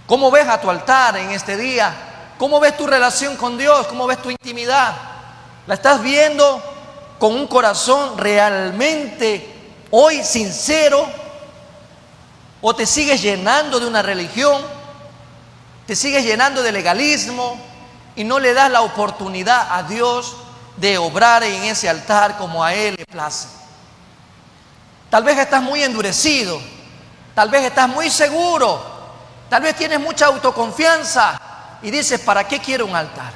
¿Cómo ves a tu altar en este día? ¿Cómo ves tu relación con Dios? ¿Cómo ves tu intimidad? ¿La estás viendo con un corazón realmente hoy sincero? ¿O te sigues llenando de una religión? ¿Te sigues llenando de legalismo? Y no le das la oportunidad a Dios de obrar en ese altar como a Él le place. Tal vez estás muy endurecido. Tal vez estás muy seguro. Tal vez tienes mucha autoconfianza y dices: ¿para qué quiero un altar?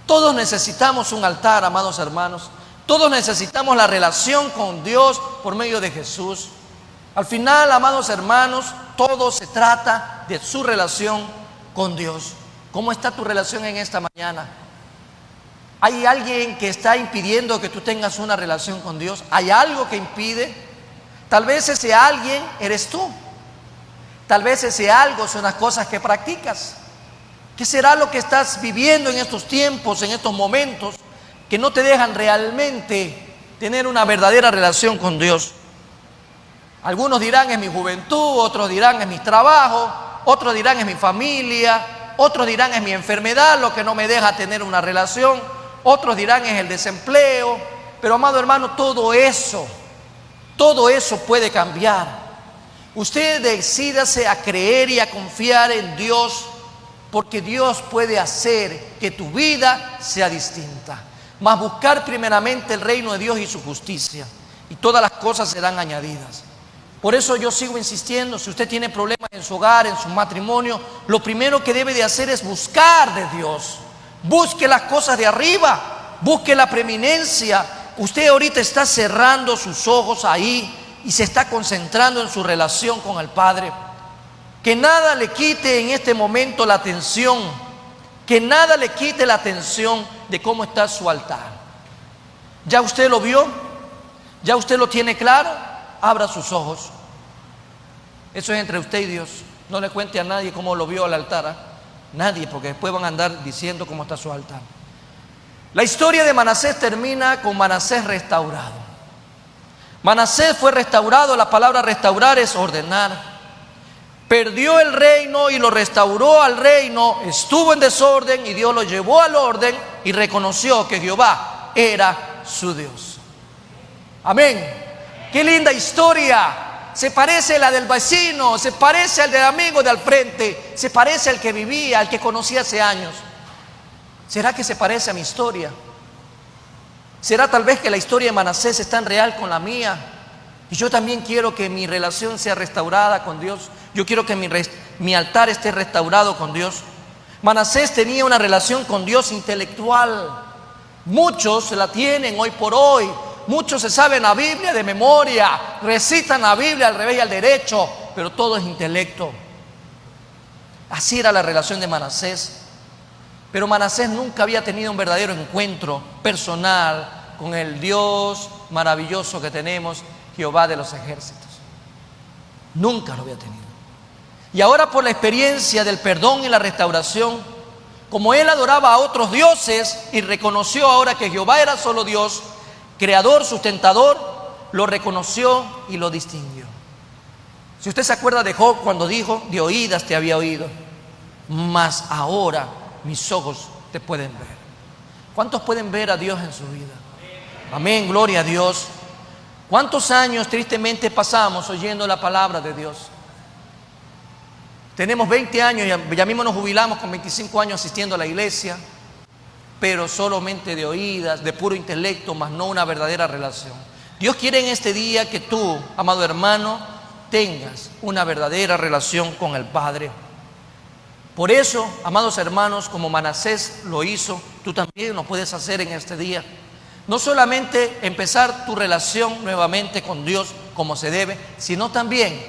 Todos necesitamos un altar, amados hermanos. Todos necesitamos la relación con Dios por medio de Jesús. Al final, amados hermanos, todo se trata de su relación con Dios. ¿Cómo está tu relación en esta mañana? ¿Hay alguien que está impidiendo que tú tengas una relación con Dios? ¿Hay algo que impide? Tal vez ese alguien eres tú. Tal vez ese algo son las cosas que practicas. ¿Qué será lo que estás viviendo en estos tiempos, en estos momentos, que no te dejan realmente tener una verdadera relación con Dios? Algunos dirán es mi juventud, otros dirán es mi trabajo, otros dirán es mi familia, otros dirán es mi enfermedad lo que no me deja tener una relación, otros dirán es el desempleo. Pero amado hermano, todo eso puede cambiar. Usted decídase a creer y a confiar en Dios, porque Dios puede hacer que tu vida sea distinta. Mas buscar primeramente el reino de Dios y su justicia, y todas las cosas serán añadidas. Por eso yo sigo insistiendo, si usted tiene problemas en su hogar, en su matrimonio, lo primero que debe de hacer es buscar de Dios. Busque las cosas de arriba, busque la preeminencia. Usted ahorita está cerrando sus ojos ahí y se está concentrando en su relación con el Padre. Que nada le quite en este momento la atención, que nada le quite la atención de cómo está su altar. ¿Ya usted lo vio? ¿Ya usted lo tiene claro? Abra sus ojos. Eso es entre usted y Dios. No le cuente a nadie cómo lo vio al altar, ¿eh? Nadie, porque después van a andar diciendo cómo está su altar. La historia de Manasés termina con Manasés restaurado. Manasés fue restaurado. La palabra restaurar es ordenar. Perdió el reino y lo restauró al reino. Estuvo en desorden y Dios lo llevó al orden y reconoció que Jehová era su Dios. Amén. Qué linda historia. Se parece a la del vecino, se parece al del amigo de al frente, se parece al que vivía, al que conocí hace años. ¿Será que se parece a mi historia? ¿Será tal vez que la historia de Manasés es tan real con la mía? Y yo también quiero que mi relación sea restaurada con Dios. Yo quiero que mi altar esté restaurado con Dios. Manasés tenía una relación con Dios intelectual. Muchos la tienen hoy por hoy. Muchos se saben la Biblia de memoria, recitan la Biblia al revés y al derecho, pero todo es intelecto. Así era la relación de Manasés. Pero Manasés nunca había tenido un verdadero encuentro personal con el Dios maravilloso que tenemos, Jehová de los ejércitos. Nunca lo había tenido. Y ahora, por la experiencia del perdón y la restauración, como él adoraba a otros dioses y reconoció ahora que Jehová era solo Dios, creador, sustentador, lo reconoció y lo distinguió. Si usted se acuerda de Job cuando dijo: de oídas te había oído, mas ahora mis ojos te pueden ver. ¿Cuántos pueden ver a Dios en su vida? Amén, gloria a Dios. ¿Cuántos años tristemente pasamos oyendo la palabra de Dios? Tenemos 20 años, ya mismo nos jubilamos con 25 años asistiendo a la iglesia, pero solamente de oídas, de puro intelecto, mas no una verdadera relación. Dios quiere en este día que tú, amado hermano, tengas una verdadera relación con el Padre. Por eso, amados hermanos, como Manasés lo hizo, tú también lo puedes hacer en este día. No solamente empezar tu relación nuevamente con Dios como se debe, sino también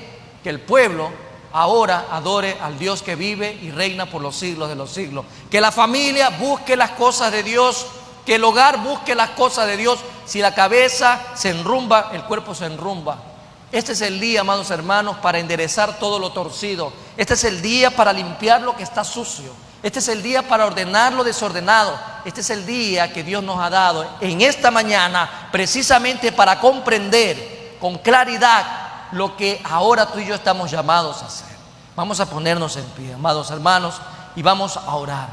que el pueblo ahora adore al Dios que vive y reina por los siglos de los siglos. Que la familia busque las cosas de Dios, que el hogar busque las cosas de Dios. Si la cabeza se enrumba, el cuerpo se enrumba. Este es el día, amados hermanos, para enderezar todo lo torcido. Este es el día para limpiar lo que está sucio. Este es el día para ordenar lo desordenado. Este es el día que Dios nos ha dado en esta mañana, precisamente para comprender con claridad lo que ahora tú y yo estamos llamados a hacer. Vamos a ponernos en pie, amados hermanos, y vamos a orar.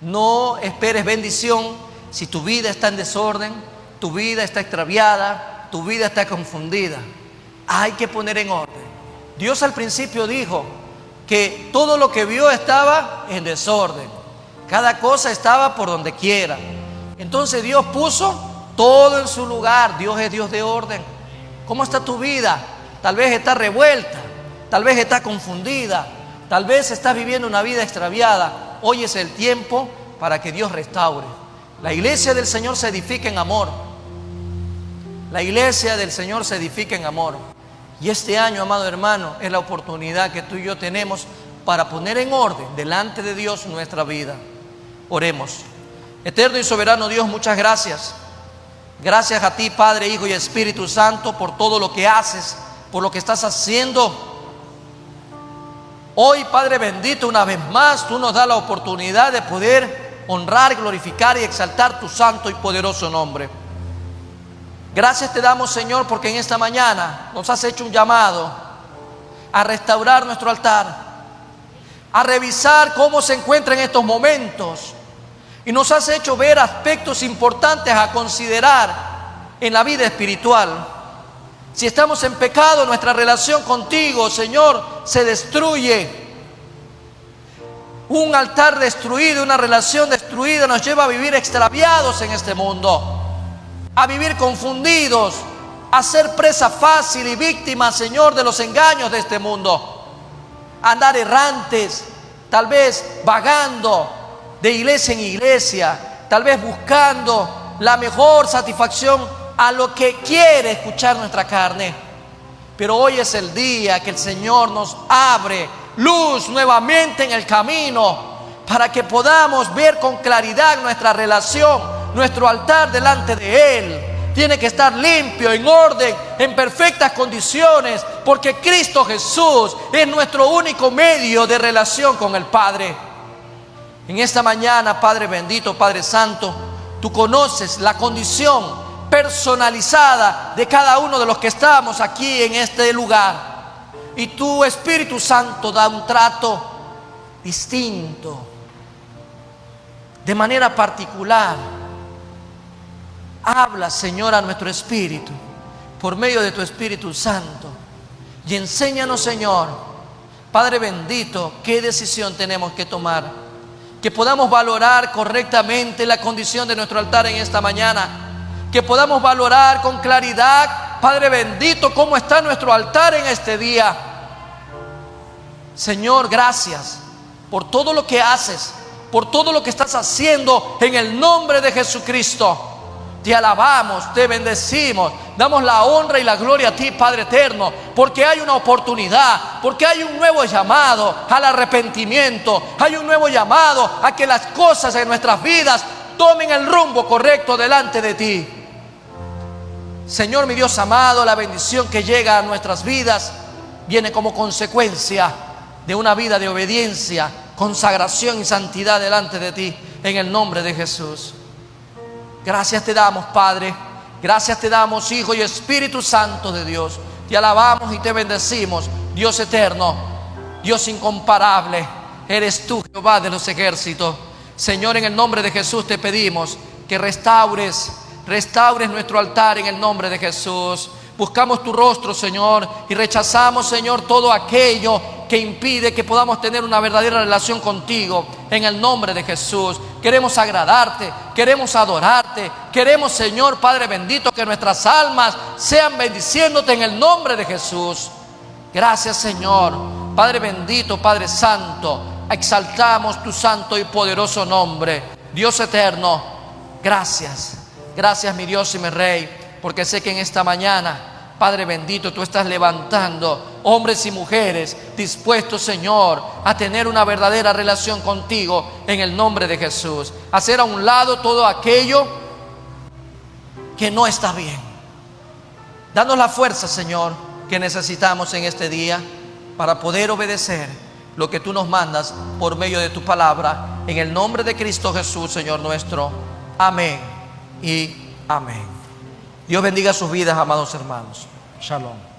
No esperes bendición si tu vida está en desorden, tu vida está extraviada, tu vida está confundida. Hay que poner en orden. Dios al principio dijo que todo lo que vio estaba en desorden. Cada cosa estaba por donde quiera. Entonces Dios puso todo en su lugar. Dios es Dios de orden. ¿Cómo está tu vida? Tal vez está revuelta, tal vez está confundida, tal vez estás viviendo una vida extraviada. Hoy es el tiempo para que Dios restaure. La iglesia del Señor se edifica en amor. La iglesia del Señor se edifica en amor. Y este año, amado hermano, es la oportunidad que tú y yo tenemos para poner en orden delante de Dios nuestra vida. Oremos. Eterno y soberano Dios, muchas gracias. Gracias a ti, Padre, Hijo y Espíritu Santo, por todo lo que haces, por lo que estás haciendo. Hoy, Padre bendito, una vez más, tú nos das la oportunidad de poder honrar, glorificar y exaltar tu santo y poderoso nombre. Gracias te damos, Señor, porque en esta mañana nos has hecho un llamado a restaurar nuestro altar, a revisar cómo se encuentra en estos momentos, y nos has hecho ver aspectos importantes a considerar en la vida espiritual. Si estamos en pecado, nuestra relación contigo, Señor, se destruye. Un altar destruido, una relación destruida nos lleva a vivir extraviados en este mundo, a vivir confundidos, a ser presa fácil y víctima, Señor, de los engaños de este mundo, a andar errantes, tal vez vagando de iglesia en iglesia, tal vez buscando la mejor satisfacción a lo que quiere escuchar nuestra carne. Pero hoy es el día que el Señor nos abre luz nuevamente en el camino, para que podamos ver con claridad nuestra relación. Nuestro altar delante de Él tiene que estar limpio, en orden, en perfectas condiciones, porque Cristo Jesús es nuestro único medio de relación con el Padre. En esta mañana, Padre bendito, Padre santo, tú conoces la condición personalizada de cada uno de los que estamos aquí en este lugar, y tu Espíritu Santo da un trato distinto, de manera particular. Habla, Señor, a nuestro espíritu por medio de tu Espíritu Santo, y enséñanos, Señor, Padre bendito, qué decisión tenemos que tomar, que podamos valorar correctamente la condición de nuestro altar en esta mañana, que podamos valorar con claridad, Padre bendito, cómo está nuestro altar en este día. Señor, gracias por todo lo que haces, por todo lo que estás haciendo en el nombre de Jesucristo. Te alabamos, te bendecimos, damos la honra y la gloria a ti, Padre eterno, porque hay una oportunidad, porque hay un nuevo llamado al arrepentimiento, hay un nuevo llamado a que las cosas en nuestras vidas tomen el rumbo correcto delante de ti. Señor, mi Dios amado, la bendición que llega a nuestras vidas viene como consecuencia de una vida de obediencia, consagración y santidad delante de ti, en el nombre de Jesús. Gracias te damos, Padre. Gracias te damos, Hijo y Espíritu Santo de Dios. Te alabamos y te bendecimos, Dios eterno, Dios incomparable. Eres tú, Jehová de los ejércitos. Señor, en el nombre de Jesús te pedimos que restaures nuestro altar en el nombre de Jesús. Buscamos tu rostro, Señor, y rechazamos, Señor, todo aquello que impide que podamos tener una verdadera relación contigo, en el nombre de Jesús. Queremos agradarte, queremos adorarte, queremos, Señor Padre bendito, que nuestras almas sean bendiciéndote en el nombre de Jesús. Gracias, Señor Padre bendito, Padre santo, exaltamos tu santo y poderoso nombre. Dios eterno, gracias, gracias mi Dios y mi Rey, porque sé que en esta mañana, Padre bendito, tú estás levantando hombres y mujeres dispuestos, Señor, a tener una verdadera relación contigo en el nombre de Jesús. Hacer a un lado todo aquello que no está bien. Danos la fuerza, Señor, que necesitamos en este día para poder obedecer lo que tú nos mandas por medio de tu palabra. En el nombre de Cristo Jesús, Señor nuestro. Amén y amén. Dios bendiga sus vidas, amados hermanos. Shalom.